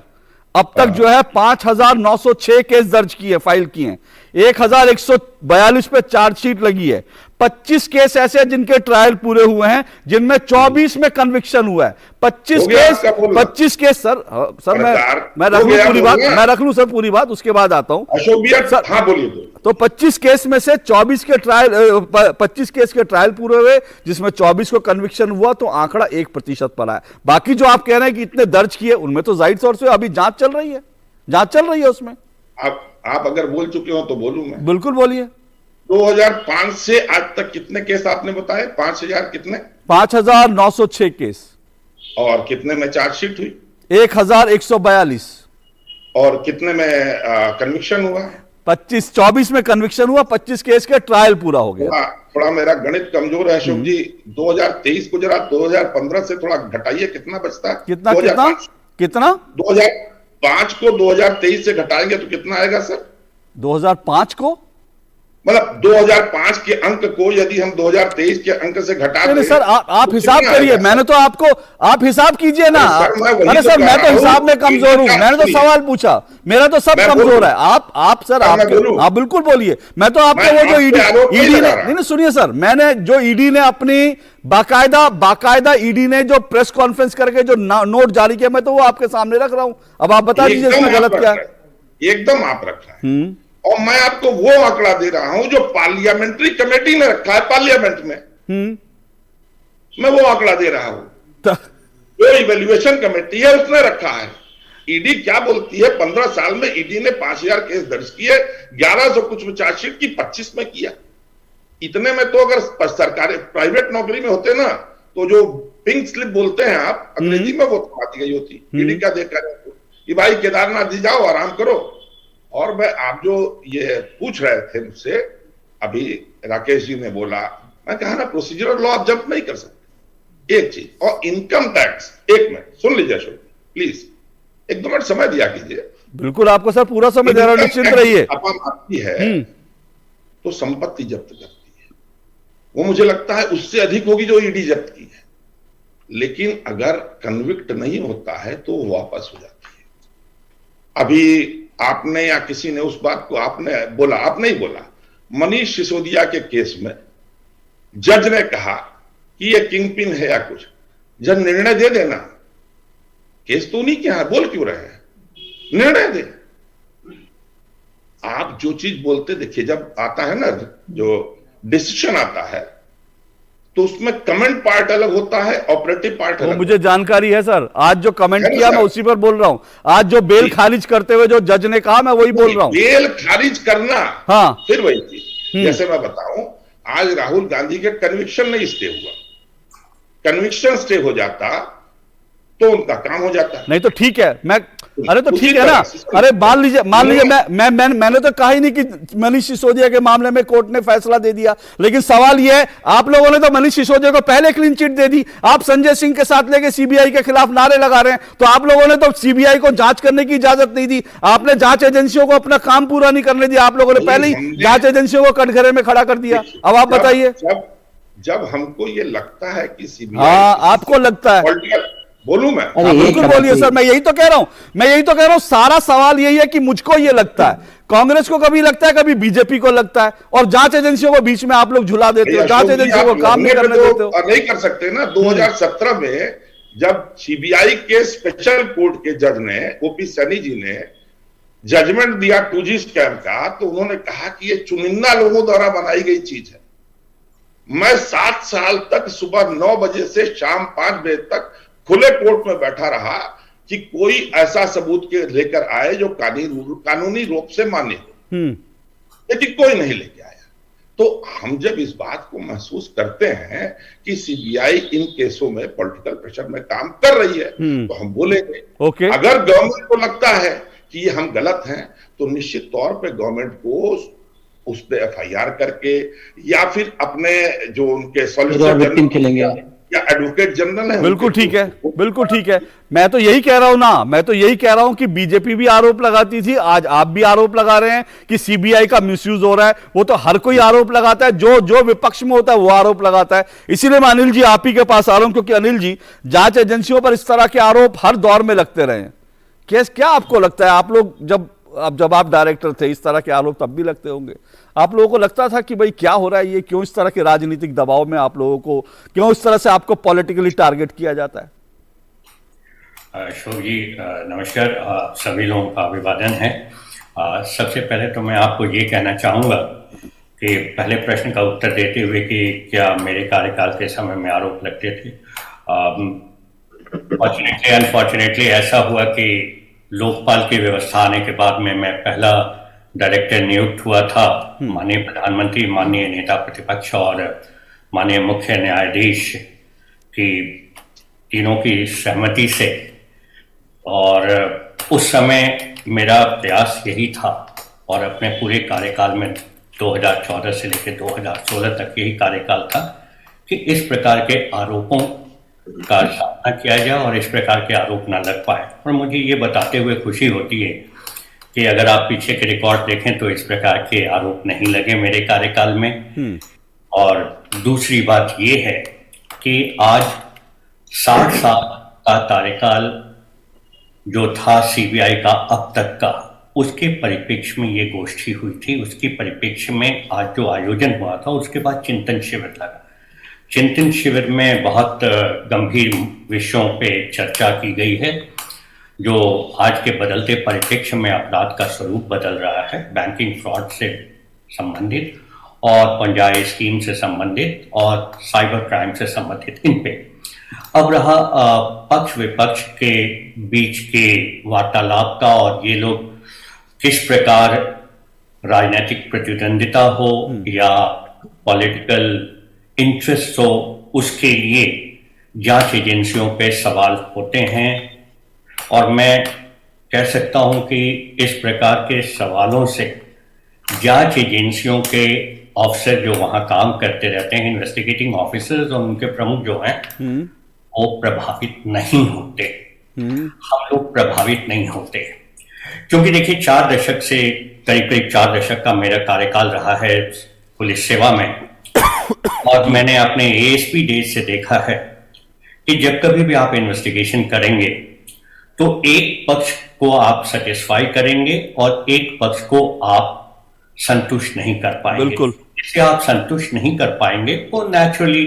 अब तक जो है 5,906 केस दर्ज किए, फाइल किए हैं, 1,142 पे चार्जशीट लगी है, 25 केस ऐसे हैं जिनके ट्रायल पूरे हुए हैं, जिनमें 24 में कन्विक्शन हुआ है। 25 केस सर मैं रख लूं पूरी बात, सर पूरी बात, उसके बाद आता हूं अशोक भैया। हाँ बोलिए। तो 25 केस में से 24 के ट्रायल 25 केस के ट्रायल पूरे हुए, जिसमें 24 को कन्विक्शन हुआ, तो आंकड़ा 1% पर आया। बाकी जो आप कह रहे हैं कि इतने दर्ज किए, उनमें तो जाहिर तौर से अभी जांच चल रही है उसमें। आप अगर बोल चुके हो तो बोलूं मैं? बिल्कुल बोलिए। 2005 से आज तक कितने केस आपने बताए? 5,000 कितने? 5,906 केस। और कितने में चार्जशीट हुई? 1,142। और कितने में कन्विक्शन हुआ? 24 में कन्विक्शन हुआ, 25 केस का ट्रायल पूरा हो गया। थोड़ा मेरा गणित कमजोर है अशोक जी। 2023 को जरा 2015 से थोड़ा घटाइए, कितना बचता है? कितना 2005 को 2023 से घटाएंगे तो कितना आएगा सर? 2005 को मतलब 2005 के अंक को यदि हम 2023 के अंक से घटा दें, सर आप हिसाब करिए। मैंने तो आप हिसाब कीजिए ना। अरे सर मैं तो हिसाब में कमजोर हूं, मैंने तो सवाल पूछा, मेरा तो सब कमजोर है। आप सर आप बिल्कुल बोलिए। मैं तो आपको वो जो ईडी ने, नहीं सुनिए सर, मैंने जो ईडी ने अपनी बाकायदा ईडी ने जो प्रेस कॉन्फ्रेंस करके जो नोट जारी किया, मैं तो वो आपके सामने रख रहा हूं। अब आप बता दीजिए इसमें गलत क्या है। एकदम आप रख रहे हैं, और मैं आपको वो आंकड़ा दे रहा हूं जो पार्लियामेंट्री कमेटी ने रखा है, पार्लियामेंट में। मैं वो आंकड़ा दे रहा हूं जो इवैल्यूएशन कमेटी है उसने रखा है। ईडी क्या बोलती है? 15 साल में ईडी ने 5,000 केस दर्ज किए, 1,100 कुछ में चार्जशीट की, 25 में किया। इतने में तो अगर सरकारी प्राइवेट नौकरी में होते ना, तो जो पिंक स्लिप बोलते हैं आप अंग्रेजी में, वो तो आती गई होती। ईडी क्या देखा कि भाई केदारनाथ जी जाओ, आराम करो। और मैं, आप जो ये पूछ रहे थे मुझसे, अभी राकेश जी ने बोला, मैं कहा ना प्रोसीजरल लॉ आप जंप नहीं कर सकते, एक चीज। और इनकम टैक्स, एक मिनट सुन लीजिए अशोक प्लीज, 1-2 मिनट समय दिया कीजिए। बिल्कुल आपको सर पूरा समय दे रहा हूं, निश्चिंत रहिए। आती है तो संपत्ति जब्त करती है, वो मुझे लगता है उससे अधिक होगी जो ईडी जब्त की है। लेकिन अगर कन्विक्ट नहीं होता है तो वो वापस हो जाती है। अभी आपने या किसी ने उस बात को आपने बोला, आप नहीं बोला, मनीष सिसोदिया के केस में जज ने कहा कि ये किंगपिन है या कुछ, जज निर्णय दे देना, केस तो नहीं क्या है, बोल क्यों रहे हैं, निर्णय दे। आप जो चीज बोलते, देखिए जब आता है ना जो डिसीजन आता है, तो उसमें कमेंट पार्ट अलग होता है, ऑपरेटिव पार्ट अलग। मुझे जानकारी है सर, आज जो कमेंट किया मैं उसी पर बोल रहा हूं। आज जो बेल खारिज करते हुए जो जज ने कहा, मैं वही बोल रहा हूं। बेल खारिज करना, हाँ, फिर वही चीज। जैसे मैं बताऊं, आज राहुल गांधी के कन्विक्शन नहीं स्टे हुआ, कन्विक्शन स्टे हो जाता तो उनका काम हो जाता। नहीं तो ठीक है, मैं अरे तो ठीक है ना। अरे मान लीजिए मैंने तो कहा ही नहीं कि मनीष सिसोदिया के मामले में कोर्ट ने फैसला दे दिया। लेकिन सवाल यह है, आप लोगों ने तो मनीष सिसोदिया को पहले क्लीन चिट दे दी। आप संजय सिंह के साथ लेके सीबीआई के खिलाफ नारे लगा रहे हैं, तो आप लोगों ने तो सीबीआई को जांच करने की इजाजत नहीं दी। आपने जांच एजेंसियों को अपना काम पूरा नहीं करने दिया। आप लोगों ने पहले ही जांच एजेंसियों को कटघरे में खड़ा कर दिया। अब आप बताइए। जब हमको ये लगता है कि सीबीआई, हाँ आपको लगता है, बोलूं मैं? बिल्कुल बोलिए सर, मैं यही तो कह रहा हूं। सारा सवाल यही है कि मुझको ये लगता है, कांग्रेस को कभी लगता है, कभी बीजेपी को लगता है, और जांच एजेंसियों को बीच में आप लोग झुला देते हो, जांच एजेंसियों को काम नहीं करने देते हो। नहीं कर सकते ना। 2017 में जब सीबीआई के स्पेशल कोर्ट के जज ने, ओपी सैनी जी ने जजमेंट दिया 2G स्कैम का, तो उन्होंने कहा कि ये चुनिंदा लोगों द्वारा बनाई गई चीज है। मैं 7 साल तक सुबह 9 बजे से शाम 5 बजे तक खुले कोर्ट में बैठा रहा कि कोई ऐसा सबूत के लेकर आए जो कानूनी रूप से मान्य हो, लेकिन कोई नहीं लेके आया। तो हम जब इस बात को महसूस करते हैं कि सीबीआई इन केसों में पॉलिटिकल प्रेशर में काम कर रही है, तो हम बोलेंगे। अगर गवर्नमेंट को लगता है कि हम गलत हैं, तो निश्चित तौर पे गवर्नमेंट को उस पे FIR करके, या फिर अपने जो उनके सॉलिसिटर या एडवोकेट जनरल है। बिल्कुल ठीक है, बिल्कुल ठीक है। मैं तो यही कह रहा हूं ना, मैं तो यही कह रहा हूं कि बीजेपी भी आरोप लगाती थी, आज आप भी आरोप लगा रहे हैं कि सीबीआई का मिसयूज हो रहा है। वो तो हर कोई आरोप लगाता है, जो जो विपक्ष में होता है वो आरोप लगाता है। इसीलिए मैं अनिल जी आप ही के पास आ रहा हूं, क्योंकि अनिल जी जांच एजेंसियों पर इस तरह के आरोप हर दौर में लगते रहे हैं। क्या आपको लगता है, आप लोग जब आप डायरेक्टर थे, इस तरह के आरोप तब भी लगते होंगे, आप लोगों को लगता था कि भाई क्या हो रहा है, ये क्यों इस तरह के राजनीतिक दबाव में आप लोगों को, क्यों इस तरह से आपको पॉलिटिकली टारगेट किया जाता है? अशोक जी नमस्कार, सभी लोगों का अभिवादन है। सबसे पहले तो मैं आपको ये कहना चाहूँगा कि पहले प्रश्न का उत्तर देते हुए कि क्या मेरे कार्यकाल के समय में आरोप लगते थे। फॉर्चुनेटली अनफॉर्चुनेटली ऐसा हुआ कि लोकपाल की व्यवस्था आने के बाद में मैं पहला डायरेक्टर नियुक्त हुआ था। माननीय प्रधानमंत्री, माननीय नेता प्रतिपक्ष और माननीय मुख्य न्यायाधीश की तीनों की सहमति से, और उस समय मेरा प्रयास यही था और अपने पूरे कार्यकाल में 2014 से लेकर 2016 तक यही कार्यकाल था कि इस प्रकार के आरोपों का सामना किया जाए और इस प्रकार के आरोप ना लग पाए। और मुझे ये बताते हुए खुशी होती है कि अगर आप पीछे के रिकॉर्ड देखें तो इस प्रकार के आरोप नहीं लगे मेरे कार्यकाल में। और दूसरी बात ये है कि आज 60 साल का कार्यकाल जो था सीबीआई का अब तक का, उसके परिप्रेक्ष्य में ये गोष्ठी हुई थी। उसके परिप्रेक्ष्य में आज जो आयोजन हुआ था, उसके बाद चिंतन शिविर लगा। चिंतन शिविर में बहुत गंभीर विषयों पे चर्चा की गई है, जो आज के बदलते परिप्रेक्ष्य में अपराध का स्वरूप बदल रहा है, बैंकिंग फ्रॉड से संबंधित और पंचायत स्कीम से संबंधित और साइबर क्राइम से संबंधित। इन पे अब रहा पक्ष विपक्ष के बीच के वार्तालाप का, और ये लोग किस प्रकार राजनीतिक प्रतिद्वंदिता हो या पॉलिटिकल इंटरेस्ट हो, उसके लिए जांच एजेंसियों पे सवाल होते हैं। और मैं कह सकता हूं कि इस प्रकार के सवालों से जांच एजेंसियों के ऑफिसर जो वहां काम करते रहते हैं, इन्वेस्टिगेटिंग ऑफिसर्स और उनके प्रमुख जो हैं, वो प्रभावित नहीं होते। हम लोग प्रभावित नहीं होते, क्योंकि देखिए 4 दशक से करीब 4 दशक का मेरा कार्यकाल रहा है पुलिस सेवा में, और मैंने अपने एएसपी डेज से देखा है कि जब कभी भी आप इन्वेस्टिगेशन करेंगे तो एक पक्ष को आप सेटिस्फाई करेंगे और एक पक्ष को आप संतुष्ट नहीं कर पाएंगे। बिल्कुल। इससे आप संतुष्ट नहीं कर पाएंगे तो नेचुरली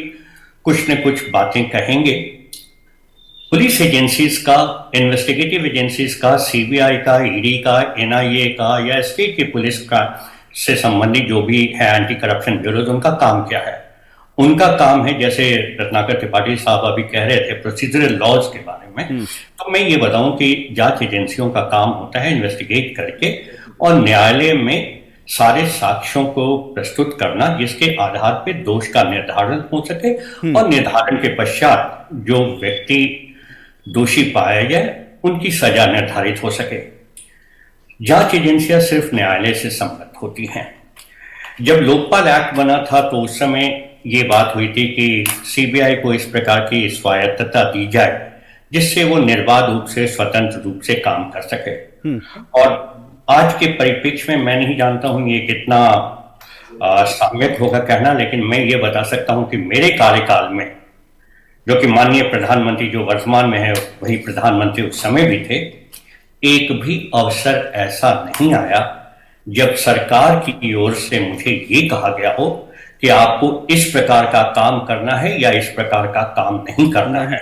कुछ न कुछ बातें कहेंगे। पुलिस एजेंसीज का, इन्वेस्टिगेटिव एजेंसीज का, सीबीआई का, ईडी का, एनआईए का या स्टेट की पुलिस का से संबंधित जो भी है एंटी करप्शन ब्यूरो, उनका काम क्या है? उनका काम है, जैसे रत्नाकर त्रिपाठी साहब अभी कह रहे थे प्रोसीजरल लॉज के बारे में, तो मैं ये बताऊं कि जांच एजेंसियों का काम होता है इन्वेस्टिगेट करके और न्यायालय में सारे साक्ष्यों को प्रस्तुत करना, जिसके आधार पे दोष का निर्धारण हो सके और निर्धारण के पश्चात जो व्यक्ति दोषी पाया जाए उनकी सजा निर्धारित हो सके। जांच एजेंसियां सिर्फ न्यायालय से संबद्ध होती हैं। जब लोकपाल एक्ट बना था तो उस समय ये बात हुई थी कि सीबीआई को इस प्रकार की स्वायत्तता दी जाए जिससे वो निर्बाध रूप से, स्वतंत्र रूप से काम कर सके। और आज के परिप्रेक्ष्य में मैं नहीं जानता हूं ये कितना सम्यक होगा कहना, लेकिन मैं ये बता सकता हूं कि मेरे कार्यकाल में, जो कि माननीय प्रधानमंत्री जो वर्तमान में है वही प्रधानमंत्री उस समय भी थे, एक भी अवसर ऐसा नहीं आया जब सरकार की ओर से मुझे ये कहा गया हो कि आपको इस प्रकार का काम करना है या इस प्रकार का काम नहीं करना है।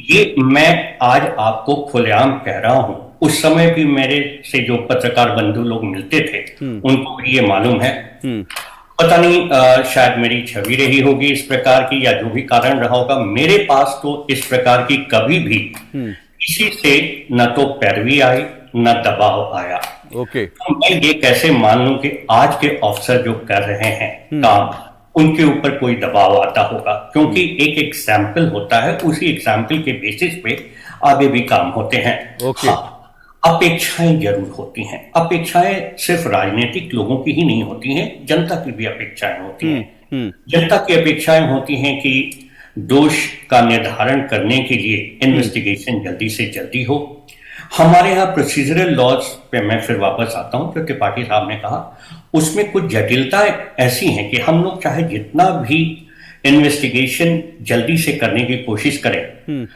ये मैं आज आपको खुलेआम कह रहा हूं। उस समय भी मेरे से जो पत्रकार बंधु लोग मिलते थे उनको भी ये मालूम है। पता नहीं शायद मेरी छवि रही होगी इस प्रकार की या जो भी कारण रहा होगा, मेरे पास तो इस प्रकार की कभी भी किसी से न तो पैरवी आई न दबाव आया। ओके। तो मैं ये कैसे मान लूं कि आज के अफसर जो कर रहे हैं काम, उनके ऊपर कोई दबाव आता होगा, क्योंकि एक एग्जाम्पल होता है, उसी एग्जाम्पल के बेसिस पे आगे भी काम होते हैं। ओके। हाँ, अपेक्षाएं जरूर होती हैं। अपेक्षाएं सिर्फ राजनीतिक लोगों की ही नहीं होती हैं, जनता की भी अपेक्षाएं होती हैं। जनता की अपेक्षाएं होती हैं कि दोष का निर्धारण करने के लिए इन्वेस्टिगेशन जल्दी से जल्दी हो। हमारे यहाँ प्रोसीजरल लॉज पे मैं फिर वापस आता हूं, जो त्रिपाठी साहब ने कहा, उसमें कुछ जटिलताएं ऐसी हैं कि हम लोग चाहे जितना भी इन्वेस्टिगेशन जल्दी से करने की कोशिश करें,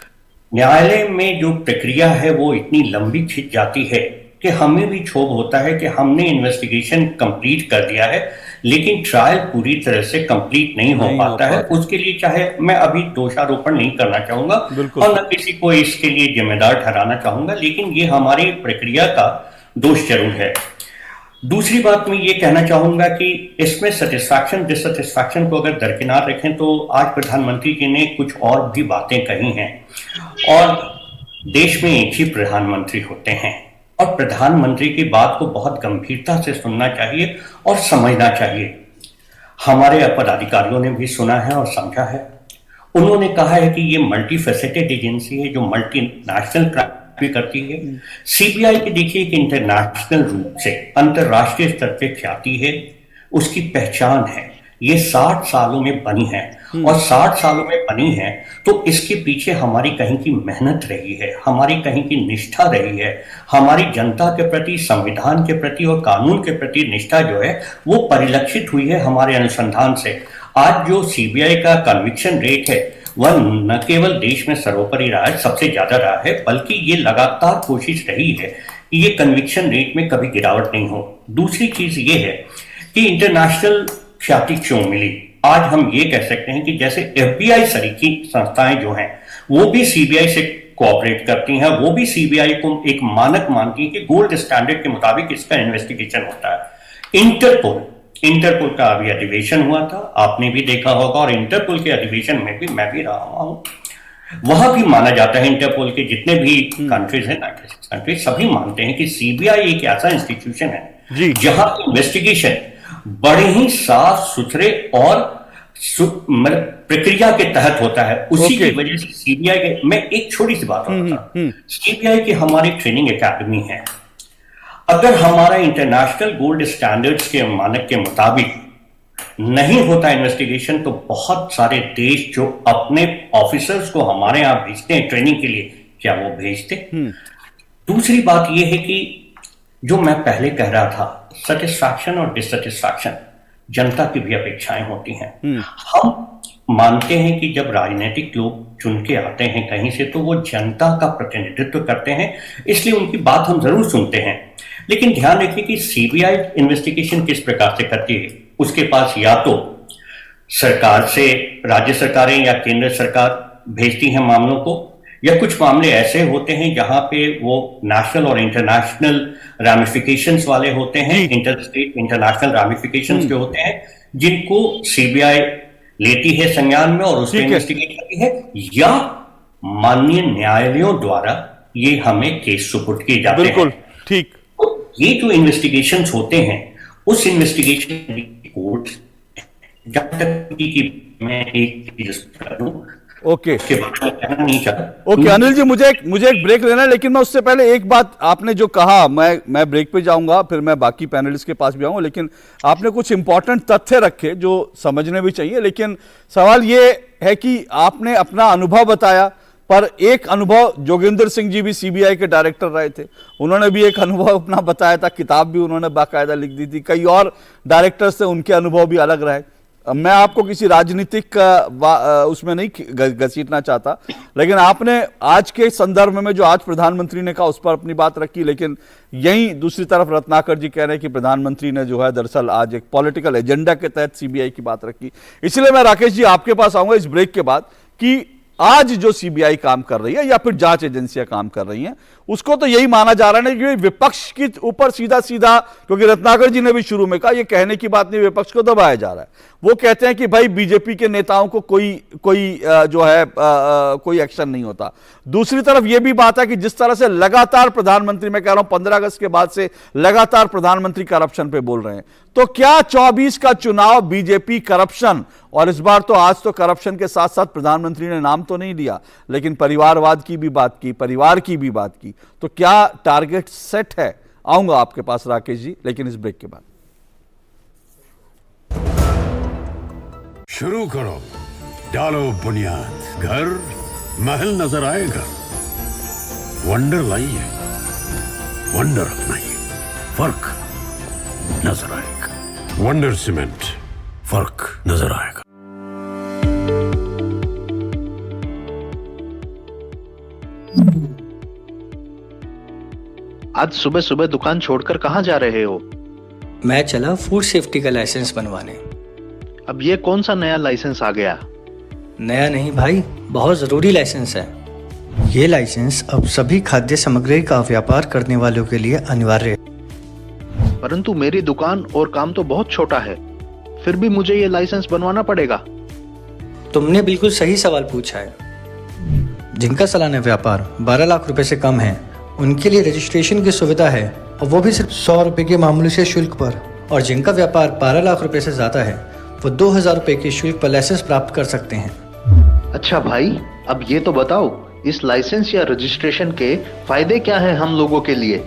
न्यायालय में जो प्रक्रिया है वो इतनी लंबी खिंच जाती है कि हमें भी क्षोभ होता है कि हमने इन्वेस्टिगेशन कंप्लीट कर दिया है लेकिन ट्रायल पूरी तरह से कंप्लीट नहीं हो पाता है। उसके लिए चाहे मैं अभी दोषारोपण नहीं करना चाहूंगा और न किसी को इसके लिए जिम्मेदार ठहराना चाहूंगा, लेकिन ये हमारी प्रक्रिया का दोष जरूर है। दूसरी बात मैं ये कहना चाहूंगा कि इसमें सेटिस्फैक्शन डिससेटिस्फैक्शन को अगर दरकिनार रखें तो आज प्रधानमंत्री जी ने कुछ और भी बातें कही हैं, और देश में एक ही प्रधानमंत्री होते हैं और प्रधानमंत्री की बात को बहुत गंभीरता से सुनना चाहिए और समझना चाहिए। हमारे पदाधिकारियों ने भी सुना है और समझा है। उन्होंने कहा है कि ये मल्टी फेसेटेड एजेंसी है जो मल्टीनेशनल क्राइम भी करती है। सीबीआई की देखिए एक इंटरनेशनल रूप से अंतरराष्ट्रीय स्तर पे ख्याति है, उसकी पहचान है। ये 60 सालों में बनी है और 60 सालों में बनी है तो इसके पीछे हमारी कहीं की मेहनत रही है, हमारी कहीं की निष्ठा रही है, हमारी जनता के प्रति, संविधान के प्रति और कानून के प्रति निष्ठा जो है वो परिलक्षित हुई है हमारे अनुसंधान से। आज जो सीबीआई का कन्विक्शन रेट है वह न केवल देश में सर्वोपरि रहा है, सबसे ज्यादा रहा है, बल्कि ये लगातार कोशिश रही है कि ये कन्विक्शन रेट में कभी गिरावट नहीं हो। दूसरी चीज ये है कि इंटरनेशनल ख्याति क्यों मिली। आज हम ये कह सकते हैं कि जैसे एफबीआई सरीखी संस्थाएं जो हैं वो भी सीबीआई से कोऑपरेट करती हैं, वो भी सीबीआई को एक मानक मानती है कि गोल्ड स्टैंडर्ड के मुताबिक इसका इन्वेस्टिगेशन होता है। इंटरपोल का अभी अधिवेशन हुआ था, आपने भी देखा होगा, और इंटरपोल के अधिवेशन में भी मैं भी रहा हूं। वहां भी माना जाता है, इंटरपोल के जितने भी कंट्रीज हैं, 96 कंट्रीज, सभी मानते हैं कि सीबीआई एक ऐसा इंस्टीट्यूशन है जहां इन्वेस्टिगेशन बड़े ही साफ सुथरे और प्रक्रिया के तहत होता है। उसी की वजह से सीबीआई के, मैं एक छोटी सी बात बताऊं, सीबीआई की हमारी ट्रेनिंग एकेडमी है। अगर हमारा इंटरनेशनल गोल्ड स्टैंडर्ड्स के मानक के मुताबिक नहीं होता इन्वेस्टिगेशन तो बहुत सारे देश जो अपने ऑफिसर्स को हमारे यहां भेजते हैं ट्रेनिंग के लिए, क्या वो भेजते? दूसरी बात यह है कि जो मैं पहले कह रहा था, सेटिस्फैक्शन और डिससेटिस्फैक्शन जनता की भी अपेक्षाएं होती हैं। हम मानते हैं कि जब राजनीतिक लोग चुन के आते हैं कहीं से तो वो जनता का प्रतिनिधित्व करते हैं, इसलिए उनकी बात हम जरूर सुनते हैं। लेकिन ध्यान रखिए कि सीबीआई इन्वेस्टिगेशन किस प्रकार से करती है। उसके पास या तो सरकार से राज्य सरकारें या केंद्र सरकार भेजती हैं मामलों को, या कुछ मामले ऐसे होते हैं जहां पे वो नेशनल और इंटरनेशनल रैमिफिकेशंस वाले होते हैं, इंटरस्टेट इंटरनेशनल रैमिफिकेशंस के होते हैं, जिनको सीबीआई लेती है संज्ञान में और उसको इन्वेस्टिगेट करती है, या माननीय न्यायालयों द्वारा ये हमें केस सुपुर्द किए जाते हैं। बिल्कुल ठीक। तो ये जो इन्वेस्टिगेशंस होते हैं उस इन्वेस्टिगेशन रिपोर्ट, जब तक कि मैं एक चीज कर दूं, ओके अनिल जी, मुझे एक ब्रेक लेना है, लेकिन मैं उससे पहले एक बात, आपने जो कहा, मैं ब्रेक पे जाऊंगा, फिर मैं बाकी पैनलिस्ट के पास भी आऊंगा, लेकिन आपने कुछ इंपॉर्टेंट तथ्य रखे जो समझने भी चाहिए। लेकिन सवाल ये है कि आपने अपना अनुभव बताया, पर एक अनुभव जोगिंदर सिंह जी भी सीबीआई के डायरेक्टर रहे थे, उन्होंने भी एक अनुभव अपना बताया था, किताब भी उन्होंने बाकायदा लिख दी थी। कई और डायरेक्टर्स थे, उनके अनुभव भी अलग रहे। मैं आपको किसी राजनीतिक उसमें नहीं घसीटना चाहता, लेकिन आपने आज के संदर्भ में जो आज प्रधानमंत्री ने कहा उस पर अपनी बात रखी, लेकिन यहीं दूसरी तरफ रत्नाकर जी कह रहे हैं कि प्रधानमंत्री ने जो है दरअसल आज एक पॉलिटिकल एजेंडा के तहत सीबीआई की बात रखी। इसलिए मैं राकेश जी आपके पास आऊंगा इस ब्रेक के बाद कि आज जो सीबीआई काम कर रही है या फिर जांच एजेंसियां काम कर रही हैं, उसको तो यही माना जा रहा है कि विपक्ष के ऊपर सीधा सीधा, क्योंकि रत्नाकर जी ने भी शुरू में कहा यह कहने की बात नहीं, विपक्ष को दबाया जा रहा है। वो कहते हैं कि भाई बीजेपी के नेताओं को कोई जो है कोई एक्शन नहीं होता। दूसरी तरफ यह भी बात है कि जिस तरह से लगातार प्रधानमंत्री, मैं कह रहा हूं 15 अगस्त के बाद से लगातार प्रधानमंत्री करप्शन पे बोल रहे हैं, तो क्या 24 का चुनाव बीजेपी करप्शन, और इस बार तो आज तो करप्शन के साथ साथ प्रधानमंत्री ने नाम तो नहीं लिया लेकिन परिवारवाद की भी बात की, परिवार की भी बात की, तो क्या टारगेट सेट है? आऊंगा आपके पास राकेश जी, लेकिन इस ब्रेक के बाद। शुरू करो डालो बुनियाद, घर महल नजर आएगा, वंडर लाइए, वंडर अपनाइए, फर्क नजर आएगा। वंडर सीमेंट, फर्क नजर आएगा। आज सुबह सुबह दुकान छोड़कर कहाँ जा रहे हो? मैं चला फूड सेफ्टी का लाइसेंस बनवाने। अब ये कौन सा नया लाइसेंस आ गया? नया नहीं भाई, बहुत जरूरी लाइसेंस है। ये लाइसेंस अब सभी खाद्य सामग्री का व्यापार करने वालों के लिए अनिवार्य है। परंतु मेरी दुकान और काम तो बहुत छोटा है, फिर भी मुझे ये लाइसेंस बनवाना पड़ेगा। तुमने बिल्कुल सही सवाल पूछा है। जिनका सालाना व्यापार 12 लाख रुपए से कम है, उनके लिए रजिस्ट्रेशन की सुविधा है, और वो भी सिर्फ 100 रुपए के मामूली से शुल्क पर। और जिनका व्यापार 12 लाख रुपए से ज्यादा है, वो 2000 रुपए के शुल्क पर लाइसेंस प्राप्त कर सकते हैं। अच्छा भाई, अब ये तो बताओ, इस लाइसेंस या रजिस्ट्रेशन के फायदे क्या हैं हम लोगों के लिए?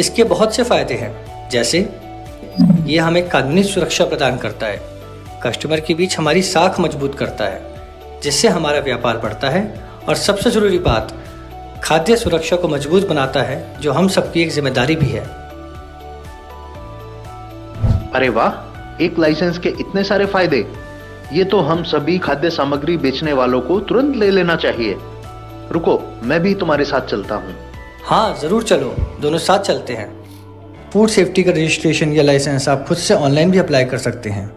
इसके बहुत से फायदे हैं, जैसे ये हमें कानूनी सुरक्षा प्रदान करता है, कस्टमर के बीच हमारी साख मजबूत करता है, जिससे हमारा व्यापार बढ़ता है, और सबसे जरूरी बात, खाद्य सुरक्षा को मजबूत बनाता है, जो हम सबकी एक जिम्मेदारी भी है। अरे वाह, एक लाइसेंस के इतने सारे फायदे! ये तो हम सभी खाद्य सामग्री बेचने वालों को तुरंत ले लेना चाहिए। रुको, मैं भी तुम्हारे साथ चलता हूँ। हाँ जरूर चलो, दोनों साथ चलते हैं। फूड सेफ्टी का रजिस्ट्रेशन या लाइसेंस आप खुद से ऑनलाइन भी अप्लाई कर सकते हैं,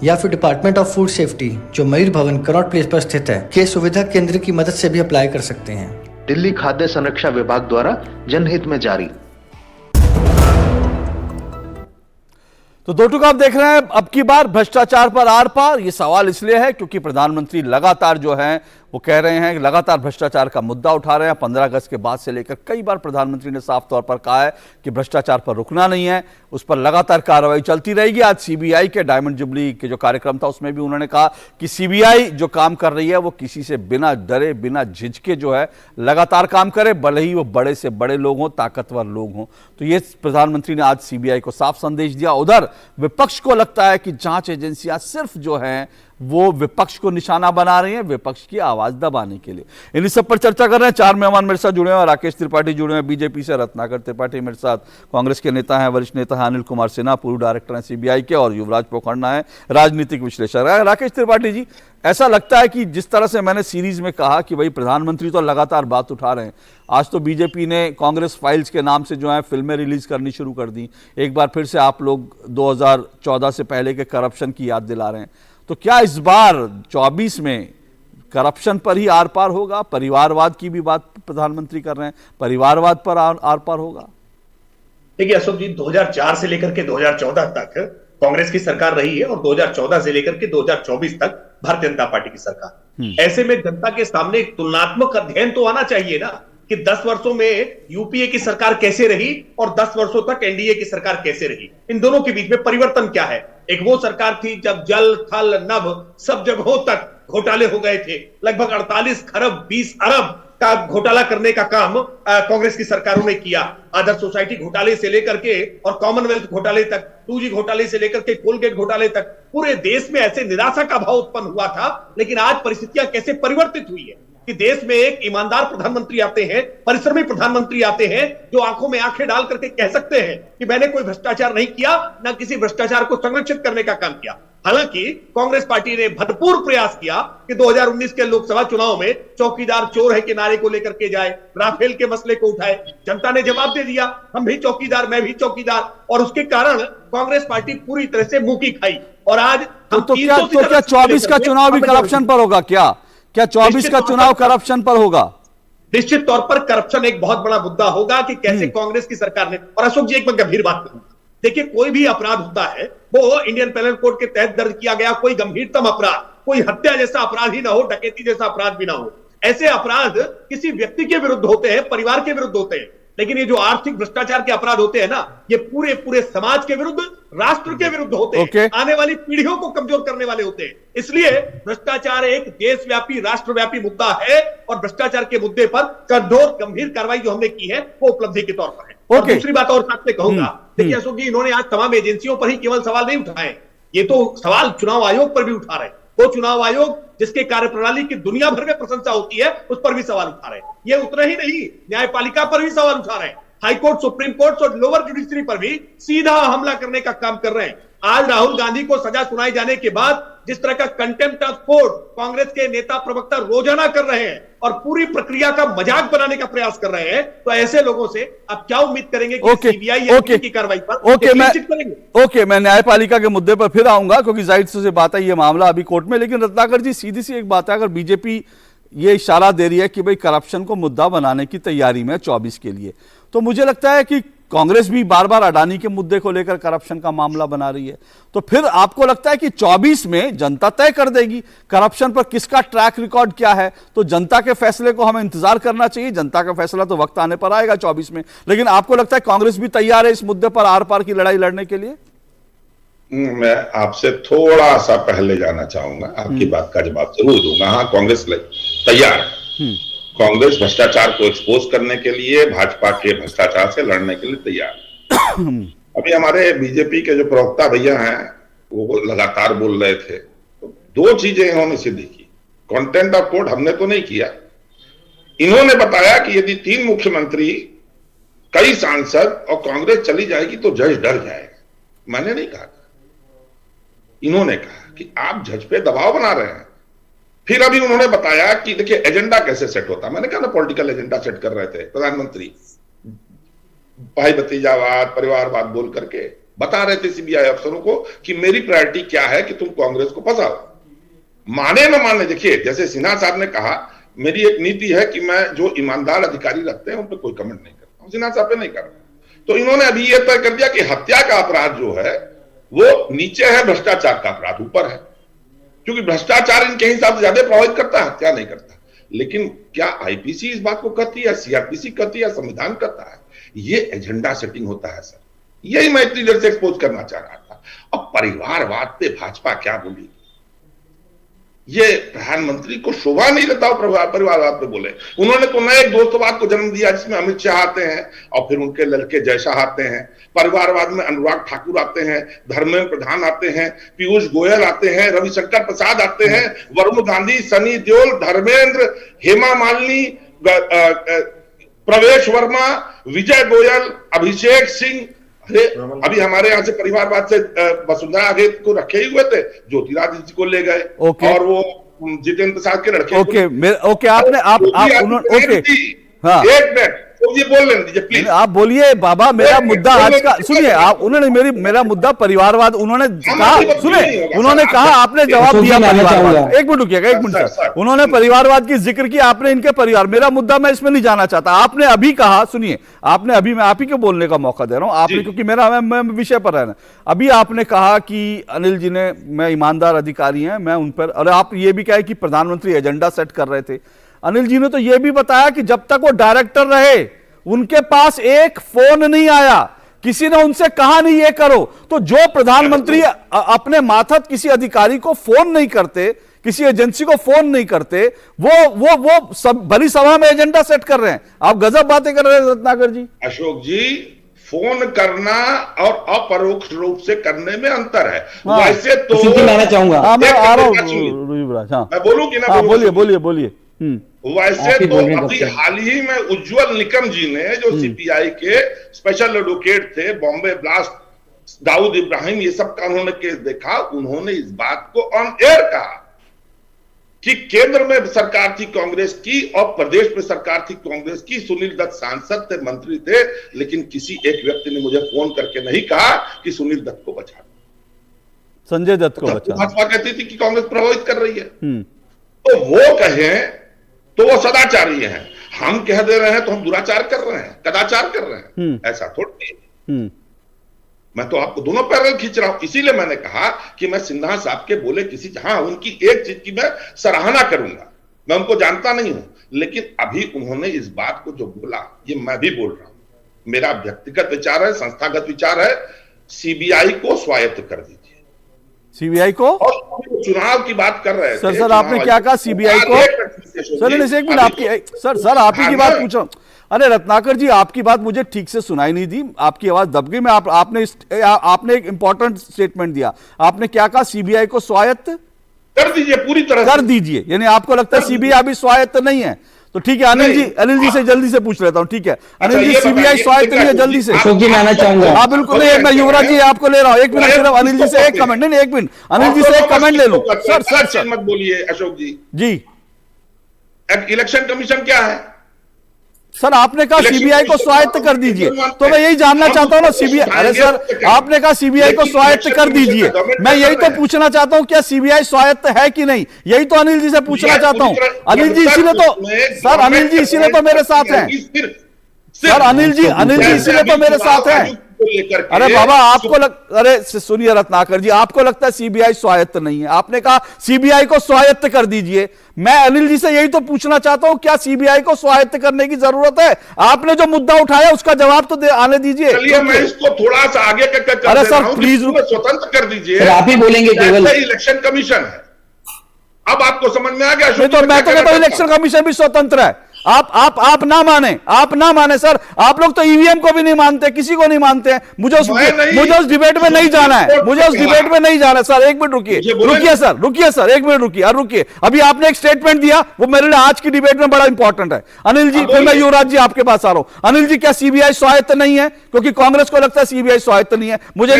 या फिर डिपार्टमेंट ऑफ फूड सेफ्टी, जो मयूर भवन कनॉट प्लेस पर स्थित है, के सुविधा केंद्र की मदद से भी अप्लाई कर सकते हैं। दिल्ली खाद्य संरक्षा विभाग द्वारा जनहित में जारी। तो दो टूक आप देख रहे हैं। अब की बार भ्रष्टाचार पर आर पार, ये सवाल इसलिए है क्योंकि प्रधानमंत्री लगातार जो है वो कह रहे हैं, लगातार भ्रष्टाचार का मुद्दा उठा रहे हैं। 15 अगस्त के बाद से लेकर कई बार प्रधानमंत्री ने साफ तौर पर कहा है कि भ्रष्टाचार पर रुकना नहीं है, उस पर लगातार कार्रवाई चलती रहेगी। आज सीबीआई के डायमंड जुबली के जो कार्यक्रम था उसमें भी उन्होंने कहा कि सीबीआई जो काम कर रही है वो किसी से बिना डरे, बिना झिझके जो है लगातार काम करे, भले ही वो बड़े से बड़े लोग हों, ताकतवर लोग हों। तो ये प्रधानमंत्री ने आज सीबीआई को साफ संदेश दिया। उधर विपक्ष को लगता है कि जांच एजेंसियां सिर्फ जो हैं वो विपक्ष को निशाना बना रही हैं, विपक्ष की आवाज दबाने के लिए। इन्हीं सब पर चर्चा कर रहे हैं। 4 मेहमान मेरे साथ जुड़े हैं। राकेश त्रिपाठी जुड़े हैं बीजेपी से, रत्नाकर त्रिपाठी मेरे साथ कांग्रेस के नेता हैं, वरिष्ठ नेता हैं अनिल कुमार सिन्हा, पूर्व डायरेक्टर हैं सीबीआई के, और युवराज पोखरना है राजनीतिक विश्लेषक है। राकेश त्रिपाठी जी, ऐसा लगता है कि जिस तरह से मैंने सीरीज में कहा कि भाई प्रधानमंत्री तो लगातार बात उठा रहे हैं, आज तो बीजेपी ने कांग्रेस फाइल्स के नाम से जो है फिल्में रिलीज करनी शुरू कर दी। एक बार फिर से आप लोग 2014 से पहले के करप्शन की याद दिला रहे हैं। तो क्या इस बार 24 में करप्शन पर ही आर पार होगा? परिवारवाद की भी बात प्रधानमंत्री कर रहे हैं, परिवारवाद पर आर पार होगा? देखिए अशोक जी, 2004 से लेकर के 2014 तक कांग्रेस की सरकार रही है, और 2014 से लेकर के 2024 तक भारतीय जनता पार्टी की सरकार। ऐसे में जनता के सामने एक तुलनात्मक अध्ययन तो आना चाहिए ना, कि 10 वर्षों में यूपीए की सरकार कैसे रही और 10 वर्षों तक एनडीए की सरकार कैसे रही, इन दोनों के बीच में परिवर्तन क्या है। एक वो सरकार थी जब जल थल नभ सब जगहों तक घोटाले हो गए थे, लगभग 48 खरब 20 अरब का घोटाला करने का काम कांग्रेस की सरकारों ने किया। आदर्श सोसाइटी घोटाले से लेकर के और कॉमनवेल्थ घोटाले तक, 2G घोटाले से लेकर के कोलगेट घोटाले तक, पूरे देश में ऐसे निराशा का भाव उत्पन्न हुआ था। लेकिन आज परिस्थितियां कैसे परिवर्तित हुई है कि देश में एक ईमानदार प्रधानमंत्री आते हैं, परिश्रमी प्रधानमंत्री आते हैं, जो आंखों में आंखें डाल करके कह सकते हैं कि मैंने कोई भ्रष्टाचार नहीं किया, ना किसी भ्रष्टाचार को संरक्षित करने का काम किया। हालांकि कांग्रेस पार्टी ने भरपूर प्रयास किया कि 2019 के लोकसभा चुनाव में चौकीदार चोर है के नारे को लेकर के जाए, राफेल के मसले को उठाए। जनता ने जवाब दे दिया, हम भी चौकीदार, मैं भी चौकीदार, और उसके कारण कांग्रेस पार्टी पूरी तरह से मुंह की खाई। और आज तो क्या 24 का चुनाव भी करप्शन पर होगा? क्या 24 का चुनाव करप्शन पर होगा? निश्चित तौर पर करप्शन एक बहुत बड़ा मुद्दा होगा कि कैसे कांग्रेस की सरकार ने। और अशोक जी, एक मैं गंभीर बात करूंगा, देखिए कोई भी अपराध होता है वो इंडियन पेनल कोड के तहत दर्ज किया गया कोई गंभीरतम अपराध, कोई हत्या जैसा अपराध ही ना हो, डकैती जैसा अपराध भी ना हो। ऐसे अपराध किसी व्यक्ति के विरुद्ध होते हैं, परिवार के विरुद्ध होते हैं। लेकिन ये जो आर्थिक भ्रष्टाचार के अपराध होते हैं ना, ये पूरे पूरे समाज के विरुद्ध, राष्ट्र के विरुद्ध होते हैं, आने वाली पीढ़ियों को कमजोर करने वाले होते हैं। इसलिए भ्रष्टाचार एक देशव्यापी, राष्ट्रव्यापी मुद्दा है, और भ्रष्टाचार के मुद्दे पर कठोर गंभीर कार्रवाई जो हमने की है वो उपलब्धि के तौर पर है। और दूसरी बात और साथ में कहूंगा, देखिए अशोक जी, इन्होंने आज तमाम एजेंसियों पर ही केवल सवाल नहीं उठाए, ये तो सवाल चुनाव आयोग पर भी उठा रहे हैं। वो चुनाव आयोग जिसके कार्यप्रणाली की दुनिया भर में प्रशंसा होती है, उस पर भी सवाल उठा रहे हैं। ये उतना ही नहीं, न्यायपालिका पर भी सवाल उठा रहे हैं, हाईकोर्ट, सुप्रीम कोर्ट और लोअर जुडिशरी पर भी सीधा हमला करने का काम कर रहे हैं। आज राहुल गांधी को सजा सुनाई जाने के बाद जिस तरह का कंटेम्प्ट ऑफ कोर्ट कांग्रेस के नेता प्रवक्ता रोजाना कर रहे हैं और पूरी प्रक्रिया का मजाक बनाने का प्रयास कर रहे हैं, तो ऐसे लोगों से आप क्या उम्मीद करेंगे कि सीबीआई की कार्रवाई पर मैं न्यायपालिका के मुद्दे पर फिर आऊंगा, क्योंकि जाहिर सी बात है ये मामला अभी कोर्ट में। लेकिन रत्नाकर जी, सीधी सी एक बात है, अगर बीजेपी ये इशारा दे रही है कि भाई करप्शन को मुद्दा बनाने की तैयारी में 24 के लिए, तो मुझे लगता है कि कांग्रेस भी बार बार अडानी के मुद्दे को लेकर करप्शन का मामला बना रही है। तो फिर आपको लगता है कि 24 में जनता तय कर देगी करप्शन पर किसका ट्रैक रिकॉर्ड क्या है? तो जनता के फैसले को हमें इंतजार करना चाहिए। जनता का फैसला तो वक्त आने पर आएगा 24 में। लेकिन आपको लगता है कांग्रेस भी तैयार है इस मुद्दे पर आर पार की लड़ाई लड़ने के लिए? मैं आपसे थोड़ा सा पहले जाना चाहूंगा, आपकी बात का जवाब जरूर दूंगा। हाँ, कांग्रेस तैयार है। कांग्रेस भ्रष्टाचार को एक्सपोज करने के लिए, भाजपा के भ्रष्टाचार से लड़ने के लिए तैयार। अभी हमारे बीजेपी के जो प्रवक्ता भैया हैं वो लगातार बोल रहे थे, तो दो चीजें इन्होंने सिद्धि की। कंटेम्प्ट ऑफ कोर्ट हमने तो नहीं किया, इन्होंने बताया कि यदि 3 मुख्यमंत्री, कई सांसद और कांग्रेस चली जाएगी तो जज डर जाएगा। मैंने नहीं कहा, इन्होंने कहा कि आप जज पे दबाव बना रहे हैं। फिर अभी उन्होंने बताया कि देखिए एजेंडा कैसे सेट होता है। मैंने कहा ना, पॉलिटिकल एजेंडा सेट कर रहे थे प्रधानमंत्री, भाई भतीजावाद, परिवारवाद बोल करके बता रहे थे सीबीआई अफसरों को कि मेरी प्रायोरिटी क्या है कि तुम कांग्रेस को फंसाओ। माने न माने, देखिए जैसे सिन्हा साहब ने कहा, मेरी एक नीति है कि मैं जो ईमानदार अधिकारी रखते हैं उन पर कोई कमेंट नहीं करता हूं, सिन्हा साहब पे नहीं कर रहा। तो इन्होंने अभी यह तय कर दिया कि हत्या का अपराध जो है वो नीचे है, भ्रष्टाचार का अपराध ऊपर है, क्योंकि भ्रष्टाचार इनके हिसाब से ज्यादा प्रभावित करता है, हत्या नहीं करता। लेकिन क्या आईपीसी इस बात को कहती है, सीआरपीसी कहती है, संविधान कहता है? ये एजेंडा सेटिंग होता है सर। यही मैं इतनी देर से एक्सपोज करना चाह रहा था। अब परिवारवाद पे भाजपा क्या बोली, ये प्रधानमंत्री को शोभा नहीं देता परिवारवाद पे बोले। उन्होंने तो नए एक दोस्तवाद को जन्म दिया जिसमें अमित शाह आते हैं और फिर उनके लड़के जयशाह आते हैं। परिवारवाद में अनुराग ठाकुर आते हैं, धर्मेंद्र प्रधान आते हैं, पीयूष गोयल आते हैं, रविशंकर प्रसाद आते हैं, वरुण गांधी, सनी देओल, धर्मेंद्र, हेमा मालिनी, प्रवेश वर्मा, विजय गोयल, अभिषेक सिंह। अरे अभी हमारे यहाँ से परिवारवाद से वसुंधरा आगे को रखे ही हुए थे, ज्योतिरादित्य जी को ले गए और वो जितेंद्र प्रसाद के लड़के एक मिनट तो ये बोल लेने दीजिए प्लीज। आप बोलिए बाबा, मेरा मुद्दा आज का सुनिए आप। उन्होंने मेरा मुद्दा परिवारवाद उन्होंने कहा, सुनिए उन्होंने कहा, आपने जवाब दिया परिवारवाद। एक मिनट रुकिएगा, एक मिनट सर। उन्होंने परिवारवाद की जिक्र की, आपने इनके परिवार। मेरा मुद्दा मैं इसमें नहीं जाना चाहता। आपने अभी कहा, सुनिए आपने अभी, मैं आप ही को बोलने का मौका दे रहा हूं आपने, क्योंकि मैं विषय पर रहना। अभी आपने कहा कि अनिल जी ने, मैं ईमानदार अधिकारी हैं, मैं उन पर, और आप ये भी कहे कि प्रधानमंत्री एजेंडा सेट कर रहे थे। अनिल जी ने तो यह भी बताया कि जब तक वो डायरेक्टर रहे उनके पास एक फोन नहीं आया, किसी ने उनसे कहा नहीं ये करो। तो जो प्रधानमंत्री अपने माथत किसी अधिकारी को फोन नहीं करते, किसी एजेंसी को फोन नहीं करते, वो सब बड़ी सभा में एजेंडा सेट कर रहे हैं। आप गजब बातें कर रहे हैं रत्नाकर जी। अशोक जी, फोन करना और अपरोक्ष रूप से करने में अंतर है। वैसे तो मैं चाहूंगा, मैं आ रहा हूं, मैं बोलूं कि ना? बोलिए। वैसे तो अभी हाल ही में उज्जवल निकम जी ने, जो सीबीआई के स्पेशल एडवोकेट थे, बॉम्बे ब्लास्ट, दाऊद इब्राहिम, ये सब का उन्होंने केस देखा। उन्होंने इस बात को ऑन एयर कहा कि केंद्र में सरकार थी कांग्रेस की और प्रदेश में सरकार थी कांग्रेस की। सुनील दत्त सांसद थे, मंत्री थे, लेकिन किसी एक व्यक्ति ने मुझे फोन करके नहीं कहा कि सुनील दत्त को बचा दो, संजय दत्त को बचा। भाजपा कहती थी कि कांग्रेस प्रभावित कर रही है। तो वो कहें तो वो सदाचारी हैं, हम कह दे रहे हैं तो हम दुराचार कर रहे हैं, कदाचार कर रहे हैं। ऐसा थोड़ी है। मैं तो आपको दोनों पैरल खींच रहा हूं। इसीलिए मैंने कहा कि मैं सिन्हा साहब के बोले किसी, हाँ उनकी एक चीज की मैं सराहना करूंगा, मैं उनको जानता नहीं हूं, लेकिन अभी उन्होंने इस बात को जो बोला, ये मैं भी बोल रहा हूं, मेरा व्यक्तिगत विचार है, संस्थागत विचार है, सीबीआई को स्वायत्त कर दीजिए। सीबीआई को? और चुनाव की बात कर रहे थे सर आपने क्या कहा सीबीआई को? सर एक मिनट, आपकी सर आप ही की बात पूछ रहा हूं। अरे रत्नाकर जी, आपकी बात मुझे ठीक से सुनाई नहीं दी, आपकी आवाज दब गई। मैं आपने एक इंपॉर्टेंट स्टेटमेंट दिया। आपने क्या कहा? सीबीआई को स्वायत्त कर दीजिए पूरी तरह कर दीजिए, यानी आपको लगता है सीबीआई अभी स्वायत्त नहीं है, तो ठीक है अनिल जी से जल्दी से पूछ लेता हूं। ठीक है अनिल जी, सीबीआई स्वायत्त नहीं है, जल्दी से। अशोक जी मैं आना चाहूंगा। हाँ बिल्कुल, मैं युवराज जी आपको ले रहा हूँ, 1 मिनट सिर्फ अनिल जी से एक कमेंट, नहीं 1 मिनट अनिल जी से एक कमेंट ले लूं। सर मत बोलिए अशोक जी। इलेक्शन कमीशन क्या है सर? आपने कहा सीबीआई को स्वायत्त कर दीजिए, तो मैं यही जानना चाहता हूं ना सीबीआई। अरे सर आपने कहा सीबीआई को स्वायत्त कर दीजिए, मैं यही तो पूछना चाहता हूं क्या सीबीआई स्वायत्त है कि नहीं, यही तो अनिल जी से पूछना चाहता हूं। अनिल जी इसीलिए तो सर, अनिल जी इसीलिए तो मेरे साथ हैं सर, अनिल जी इसीलिए तो मेरे साथ हैं। अरे बाबा आपको अरे सुनिए रत्नाकर जी, आपको लगता है सीबीआई स्वायत्त नहीं है, आपने कहा सीबीआई को स्वायत्त कर दीजिए। मैं अनिल जी से यही तो पूछना चाहता हूं क्या सीबीआई को स्वायत्त करने की जरूरत है? आपने जो मुद्दा उठाया उसका जवाब तो आने दीजिए। चलिए मैं इसको थोड़ा सा आगे कर अरे सर प्लीज स्वतंत्र कर दीजिए, आप ही बोलेंगे केवल। इलेक्शन कमीशन है, अब आपको समझ में आ गया? तो मैं तो कहता हूं इलेक्शन कमीशन भी स्वतंत्र है। आप ना माने सर, आप लोग तो ईवीएम को भी नहीं मानते, किसी को नहीं मानते हैं। मुझे उस डिबेट में नहीं जाना है, सर 1 मिनट रुकिए सर 1 मिनट रुकिए। अभी आपने एक स्टेटमेंट दिया, वो मेरे लिए आज की डिबेट में बड़ा इंपॉर्टेंट है। अनिल जी, फिर मैं युवराज जी आपके पास आ रहा हूं। अनिल जी, क्या सीबीआई स्वायत्त नहीं है? क्योंकि कांग्रेस को लगता है सीबीआई स्वायत्त नहीं है। मुझे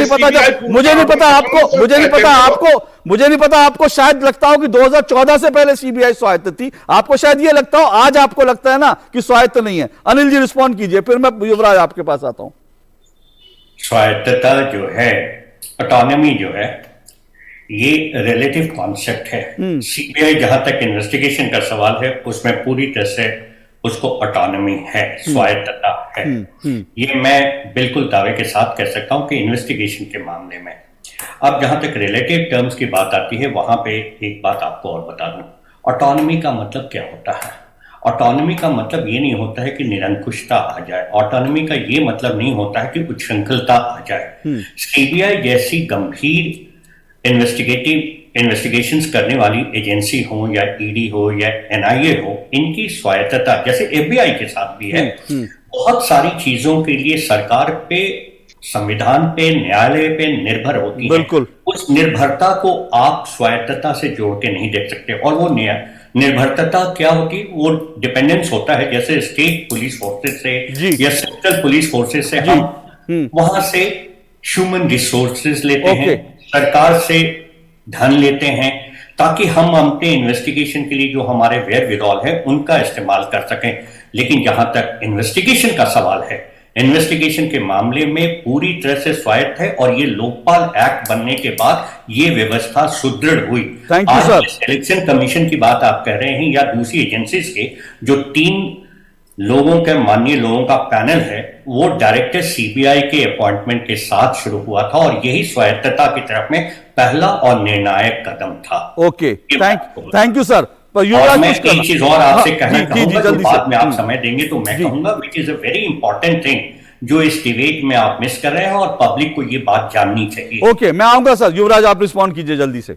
नहीं पता आपको शायद लगता हो कि 2014 से पहले सीबीआई स्वायत्त थी, आपको शायद ये लगता हो, आज आपको लगता है ना कि स्वायत्त नहीं है। अनिल जी रिस्पॉन्ड कीजिए, फिर मैं युवराज आपके पास आता हूं। स्वायत्तता जो है, ऑटोनॉमी जो है, ये रिलेटिव कॉन्सेप्ट है। सीबीआई जहां तक इन्वेस्टिगेशन का सवाल है उसमें पूरी तरह से उसको ऑटोनॉमी है, स्वायत्तता है। ये मैं बिल्कुल दावे के साथ कह सकता हूं कि इन्वेस्टिगेशन के मामले में। अब जहां तक रिलेटिव टर्म्स की बात आती है, वहां पे एक बात आपको और बता दूं, ऑटोनॉमी का मतलब क्या होता है? ऑटोनॉमी का मतलब ये नहीं होता है कि निरंकुशता आ जाए, ऑटोनॉमी का ये मतलब नहीं होता है कि उच्छृंखलता आ जाए। सीबीआई जैसी गंभीर इन्वेस्टिगेशंस करने वाली एजेंसी हो या ईडी हो या एनआईए हो, इनकी स्वायत्तता जैसे एफबीआई के साथ भी है, बहुत सारी चीजों के लिए सरकार पे, संविधान पे, न्यायालय पे निर्भर होती है। उस निर्भरता को आप स्वायत्तता से जोड़ के नहीं देख सकते। और वो निर्भरता क्या होती है? वो डिपेंडेंस होता है, जैसे स्टेट पुलिस फोर्सेस से या सेंट्रल पुलिस फोर्सेस से हम वहां से ह्यूमन रिसोर्सेज लेते हैं, सरकार से धन लेते हैं, ताकि हम अपने इन्वेस्टिगेशन के लिए जो हमारे वेयर विरॉल है उनका इस्तेमाल कर सकें। लेकिन जहां तक इन्वेस्टिगेशन का सवाल है, इन्वेस्टिगेशन के मामले में पूरी तरह से स्वायत्त है, और ये लोकपाल एक्ट बनने के बाद ये व्यवस्था सुदृढ़ हुई। आज इलेक्शन कमीशन की बात आप कह रहे हैं या दूसरी एजेंसीज के जो 3 लोगों के माननीय लोगों का पैनल है, वो डायरेक्टर सीबीआई के अपॉइंटमेंट के साथ शुरू हुआ था, और यही स्वायत्तता की तरफ में पहला और निर्णायक कदम था। Okay, thank you sir. और मैं एक चीज और आपसे कहना चाहूंगा, जो बाद में आप समय देंगे तो मैं कहूंगा, which is a very important thing जो इस डिबेट में आप मिस कर रहे हैं, और पब्लिक को ये बात जाननी चाहिए। ओके, मैं आऊंगा सर। युवराज आप रिस्पॉन्ड कीजिए जल्दी से।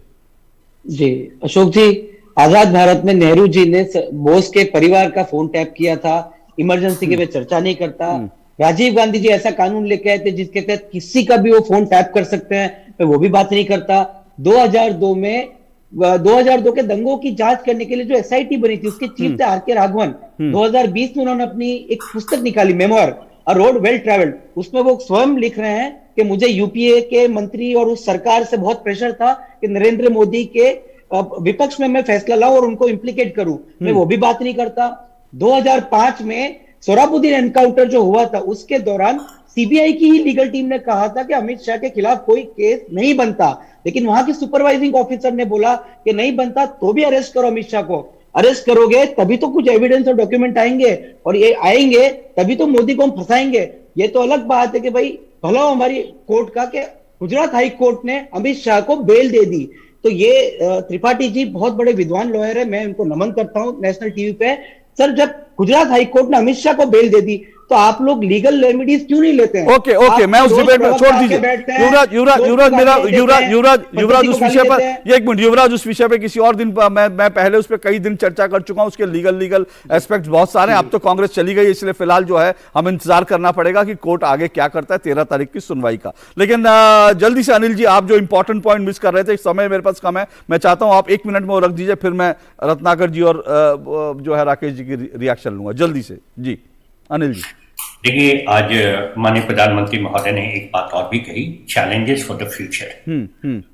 जी अशोक जी, आजाद भारत में नेहरू जी ने बोस के परिवार का फोन टैप किया था, इमरजेंसी के में चर्चा नहीं करता। राजीव गांधी जी ऐसा कानून लेके आए थे जिसके तहत किसी का भी वो फोन टैप कर सकते हैं, मैं वो भी बात नहीं करता। 2002 के दंगों की जांच करने के लिए जो एसआईटी बनी थी, उसके चीफ थे आर.के. राघवन। 2020 में उन्होंने अपनी एक पुस्तक निकाली, मेमोर अ रोड वेल ट्रेवल्ड। उसमें वो स्वयं लिख रहे हैं कि मुझे यूपीए के मंत्री और उस सरकार से बहुत प्रेशर था कि नरेंद्र मोदी के विपक्ष में मैं फैसला लाऊं और उनको इंप्लीकेट करूं, मैं वो भी बात नहीं करता। 2005 में सोहराबुद्दीन एनकाउंटर जो हुआ था, उसके दौरान सीबीआई की ही लीगल टीम ने कहा था कि अमित शाह के खिलाफ कोई केस नहीं बनता, लेकिन वहां के सुपरवाइजिंग ऑफिसर ने बोला कि नहीं बनता तो भी अरेस्ट करो, अमित शाह को अरेस्ट करोगे तभी तो कुछ एविडेंस और डॉक्यूमेंट आएंगे, और ये आएंगे तभी तो मोदी को हम फंसाएंगे। ये तो अलग बात है कि भाई भला हमारी कोर्ट का कि गुजरात हाई कोर्ट ने अमित शाह को बेल दे दी। तो ये त्रिपाठी जी बहुत बड़े विद्वान लॉयर है, मैं उनको नमन करता हूं नेशनल टीवी पे। सर, जब गुजरात हाई कोर्ट ने अमित शाह को बेल दे दी तो आप लोग लीगल रेमेडीज क्यों नहीं लेते हैं? ओके ओके, मैं उस डिबेट में छोड़ दीजिए। युवराज उस विषय पर एक मिनट, युवराज उस विषय पे किसी और दिन मैं पहले उस पर कई दिन चर्चा कर चुका हूं, उसके लीगल एस्पेक्ट बहुत सारे हैं। अब तो कांग्रेस चली गई, इसलिए फिलहाल जो है हम इंतजार करना पड़ेगा कि कोर्ट आगे क्या करता है 13 तारीख की सुनवाई का। लेकिन जल्दी से अनिल जी, आप जो इंपॉर्टेंट पॉइंट मिस कर रहे थे, समय मेरे पास कम है, मैं चाहता हूं आप 1 मिनट में वो रख दीजिए, फिर मैं रत्नाकर जी और जो है राकेश जी की रिएक्शन लूंगा जल्दी से। जी अनिल जी। देखिए, आज माननीय प्रधानमंत्री महोदय ने एक बात और भी कही, चैलेंजेस फॉर द फ्यूचर।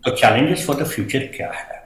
तो चैलेंजेस फॉर द फ्यूचर क्या है?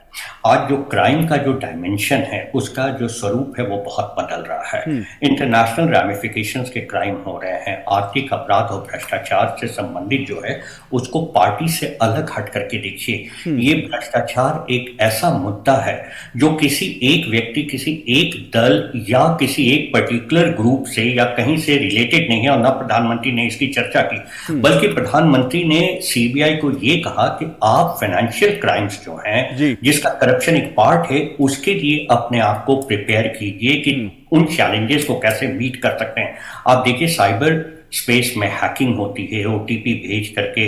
आज जो क्राइम का जो डायमेंशन है, उसका जो स्वरूप है वो बहुत बदल रहा है। इंटरनेशनल रैमिफिकेशंस के क्राइम हो रहे हैं, आर्थिक अपराध और भ्रष्टाचार से संबंधित जो है उसको पार्टी से अलग हट करके देखिए। ये भ्रष्टाचार एक ऐसा मुद्दा है जो किसी एक व्यक्ति, किसी एक दल या किसी एक पर्टिकुलर ग्रुप से या कहीं से रिलेटेड नहीं है, और न प्रधानमंत्री ने इसकी चर्चा की, बल्कि प्रधानमंत्री ने सीबीआई को ये कहा कि आप फाइनेंशियल क्राइम्स जो हैं, जिसका करप्शन एक पार्ट है, उसके लिए अपने आप को प्रिपेयर कीजिए कि उन चैलेंजेस को कैसे मीट कर सकते हैं। आप देखिए, साइबर स्पेस में हैकिंग होती है, ओटीपी भेज करके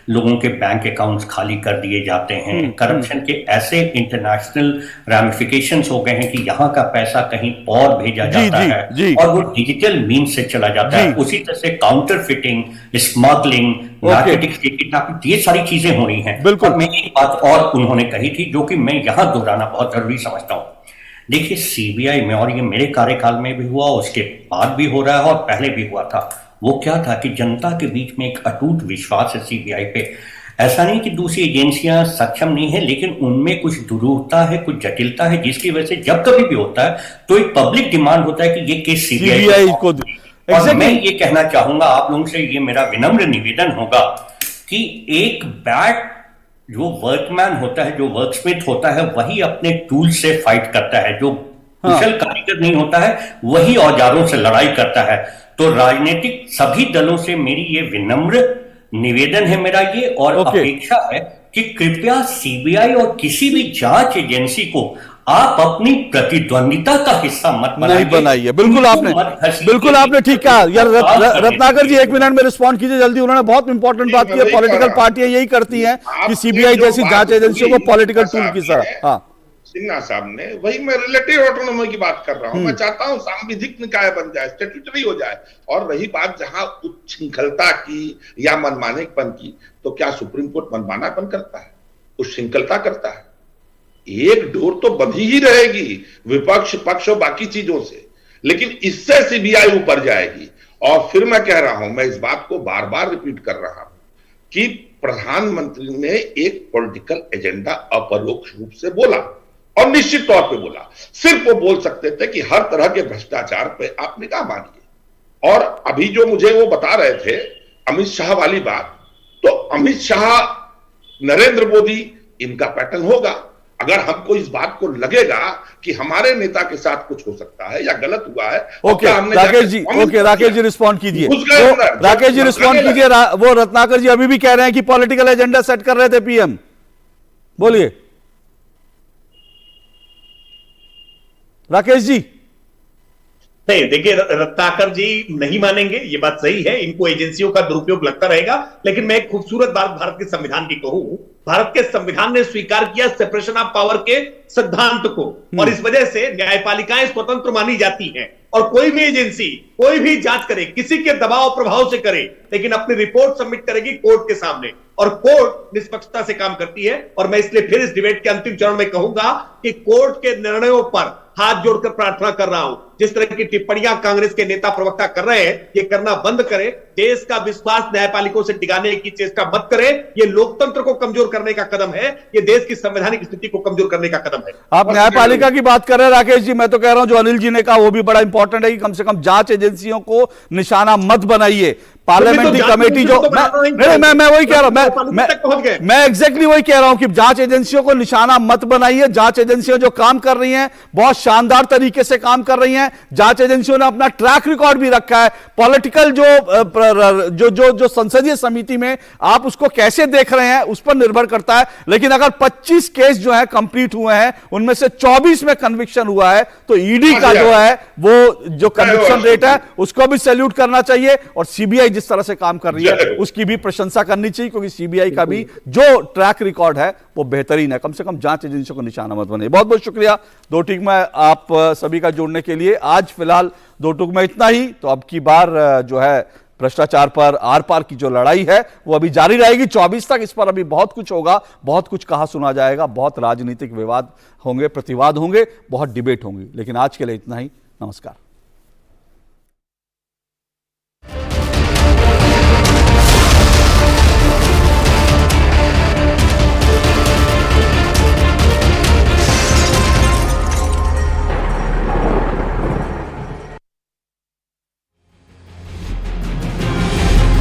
लोगों के बैंक अकाउंट्स खाली कर दिए जाते हैं। करप्शन के ऐसे इंटरनेशनल रैमिफिकेशंस हो गए हैं कि यहाँ का पैसा कहीं और भेजा जाता है और वो डिजिटल मीन्स से चला जाता है। उसी तरह से काउंटर फिटिंग, स्मगलिंग, नार्कोटिक्स की किडनैपिंग, ये सारी चीजें हो रही हैं। बिल्कुल। मैं एक बात और उन्होंने कही थी जो कि मैं यहां दोहराना बहुत जरूरी समझता हूं। देखिए, सीबीआई में, और ये मेरे कार्यकाल में भी हुआ, उसके बाद भी हो रहा है और पहले भी हुआ था, वो क्या था कि जनता के बीच में एक अटूट विश्वास है सीबीआई पे। ऐसा नहीं कि दूसरी एजेंसियां सक्षम नहीं है, लेकिन उनमें कुछ दुरूहता है, कुछ जटिलता है, जिसकी वजह से जब कभी भी होता है तो एक पब्लिक डिमांड होता है कि ये केस सीबीआई को। और मैं ये कहना चाहूंगा आप लोगों से, ये मेरा विनम्र निवेदन होगा कि एक बैड जो वर्कमैन होता है, जो वर्कस्मिथ होता है, वही अपने टूल से फाइट करता है। जो कुशल कारीगर नहीं होता है, वही औजारों से लड़ाई करता है। तो राजनीतिक सभी दलों से मेरी ये विनम्र निवेदन है मेरा ये, और अपेक्षा है कि कृपया सीबीआई और किसी भी जांच एजेंसी को आप अपनी प्रतिद्वंदिता का हिस्सा मत बनाइए। बिल्कुल आपने ठीक कहा यार। रत्नाकर जी 1 मिनट में रिस्पॉन्ड कीजिए जल्दी। उन्होंने बहुत इंपॉर्टेंट बात की है, पॉलिटिकल पार्टियां यही करती हैं कि सीबीआई जैसी जांच एजेंसियों को पॉलिटिकल टूल की तरह। हाँ, सिन्हा साहब ने, वही मैं रिलेटिव ऑटोनॉमी की बात कर रहा हूं। मैं चाहता हूं सांविधिक निकाय बन जाए, स्टैट्यूटरी हो जाए। और रही बात जहां उच्छृंखलता की या मनमानेपन की, तो क्या सुप्रीम कोर्ट मनमानापन करता है? उच्छृंखलता करता है? एक डोर तो बंधी ही रहेगी विपक्ष, पक्ष और बाकी चीजों से, लेकिन इससे सीबीआई ऊपर जाएगी। और फिर मैं कह रहा हूं, मैं इस बात को बार बार रिपीट कर रहा हूं कि प्रधानमंत्री ने एक पॉलिटिकल एजेंडा अपरोक्ष रूप से बोला, और निश्चित तौर पे बोला। सिर्फ वो बोल सकते थे कि हर तरह के भ्रष्टाचार पे आप निगाह मानिए। और अभी जो मुझे वो बता रहे थे अमित शाह वाली बात, तो अमित शाह, नरेंद्र मोदी, इनका पैटर्न होगा। अगर हमको इस बात को लगेगा कि हमारे नेता के साथ कुछ हो सकता है या गलत हुआ है, राकेश जी रिस्पॉन्ड कीजिए। राकेश जी रिस्पॉन्ड कीजिए। वो रत्नाकर जी अभी भी कह रहे हैं कि पॉलिटिकल एजेंडा सेट कर रहे थे पीएम, बोलिए राकेश जी। नहीं, देखिए, रत्नाकर जी नहीं मानेंगे, ये बात सही है, इनको एजेंसियों का दुरुपयोग लगता रहेगा। लेकिन मैं एक खूबसूरत बात भारत के संविधान की कहूं, भारत के संविधान ने स्वीकार किया सेपरेशन ऑफ पावर के सिद्धांत को, और इस वजह से न्यायपालिकाएं स्वतंत्र मानी जाती हैं। और कोई भी एजेंसी कोई भी जांच करे, किसी के दबाव प्रभाव से करे, लेकिन अपनी रिपोर्ट सबमिट करेगी कोर्ट के सामने, और कोर्ट निष्पक्षता से काम करती है। और मैं इसलिए फिर इस डिबेट के अंतिम चरण में कहूंगा कि कोर्ट के निर्णयों पर हाथ जोड़कर प्रार्थना कर रहा हूं, जिस तरह की टिप्पणियां कांग्रेस के नेता प्रवक्ता कर रहे हैं, ये करना बंद करें। देश का विश्वास न्यायपालिकों से डिगाने की चेष्टा मत करें। ये लोकतंत्र को कमजोर करने का कदम है, ये देश की संवैधानिक स्थिति को कमजोर करने का कदम है। आप न्यायपालिका की बात कर रहे हैं राकेश जी, मैं तो कह रहा हूं जो अनिल जी ने कहा वो भी बड़ा इंपॉर्टेंट है कि कम से कम जांच एजेंसियों को निशाना मत बनाइए। पार्लियामेंट्री कमेटी जो मैं वही कह रहा हूं, मैं एग्जैक्टली वही कह रहा हूं कि जांच एजेंसियों को निशाना मत बनाइए। जांच एजेंसियां जो काम कर रही हैं बहुत शानदार तरीके से काम कर रही हैं। जांच एजेंसियों ने अपना ट्रैक रिकॉर्ड भी रखा है। पॉलिटिकल जो संसदीय समिति में आप उसको कैसे देख रहे हैं उस पर निर्भर करता है, लेकिन अगर 25 केस जो है कंप्लीट हुए हैं, उनमें से 24 में कन्विक्शन हुआ है, तो ईडी का जो है वो जो कन्विक्शन रेट है उसको भी सैल्यूट करना चाहिए, और सीबीआई जिस तरह से काम कर रही है उसकी भी प्रशंसा करनी चाहिए, क्योंकि सीबीआई का भी जो ट्रैक रिकॉर्ड है वो बेहतरीन है। कम से कम जांच एजेंसियों को निशाना मत बने। बहुत बहुत शुक्रिया दो टूक में आप सभी का जुड़ने के लिए। आज फिलहाल दो टूक में इतना ही। तो अब की बार जो है भ्रष्टाचार पर आर पार की जो लड़ाई है वो अभी जारी रहेगी 24 तक। इस पर अभी बहुत कुछ होगा, बहुत कुछ कहा सुना जाएगा, बहुत राजनीतिक विवाद होंगे, प्रतिवाद होंगे, बहुत डिबेट होंगी। लेकिन आज के लिए इतना ही। नमस्कार।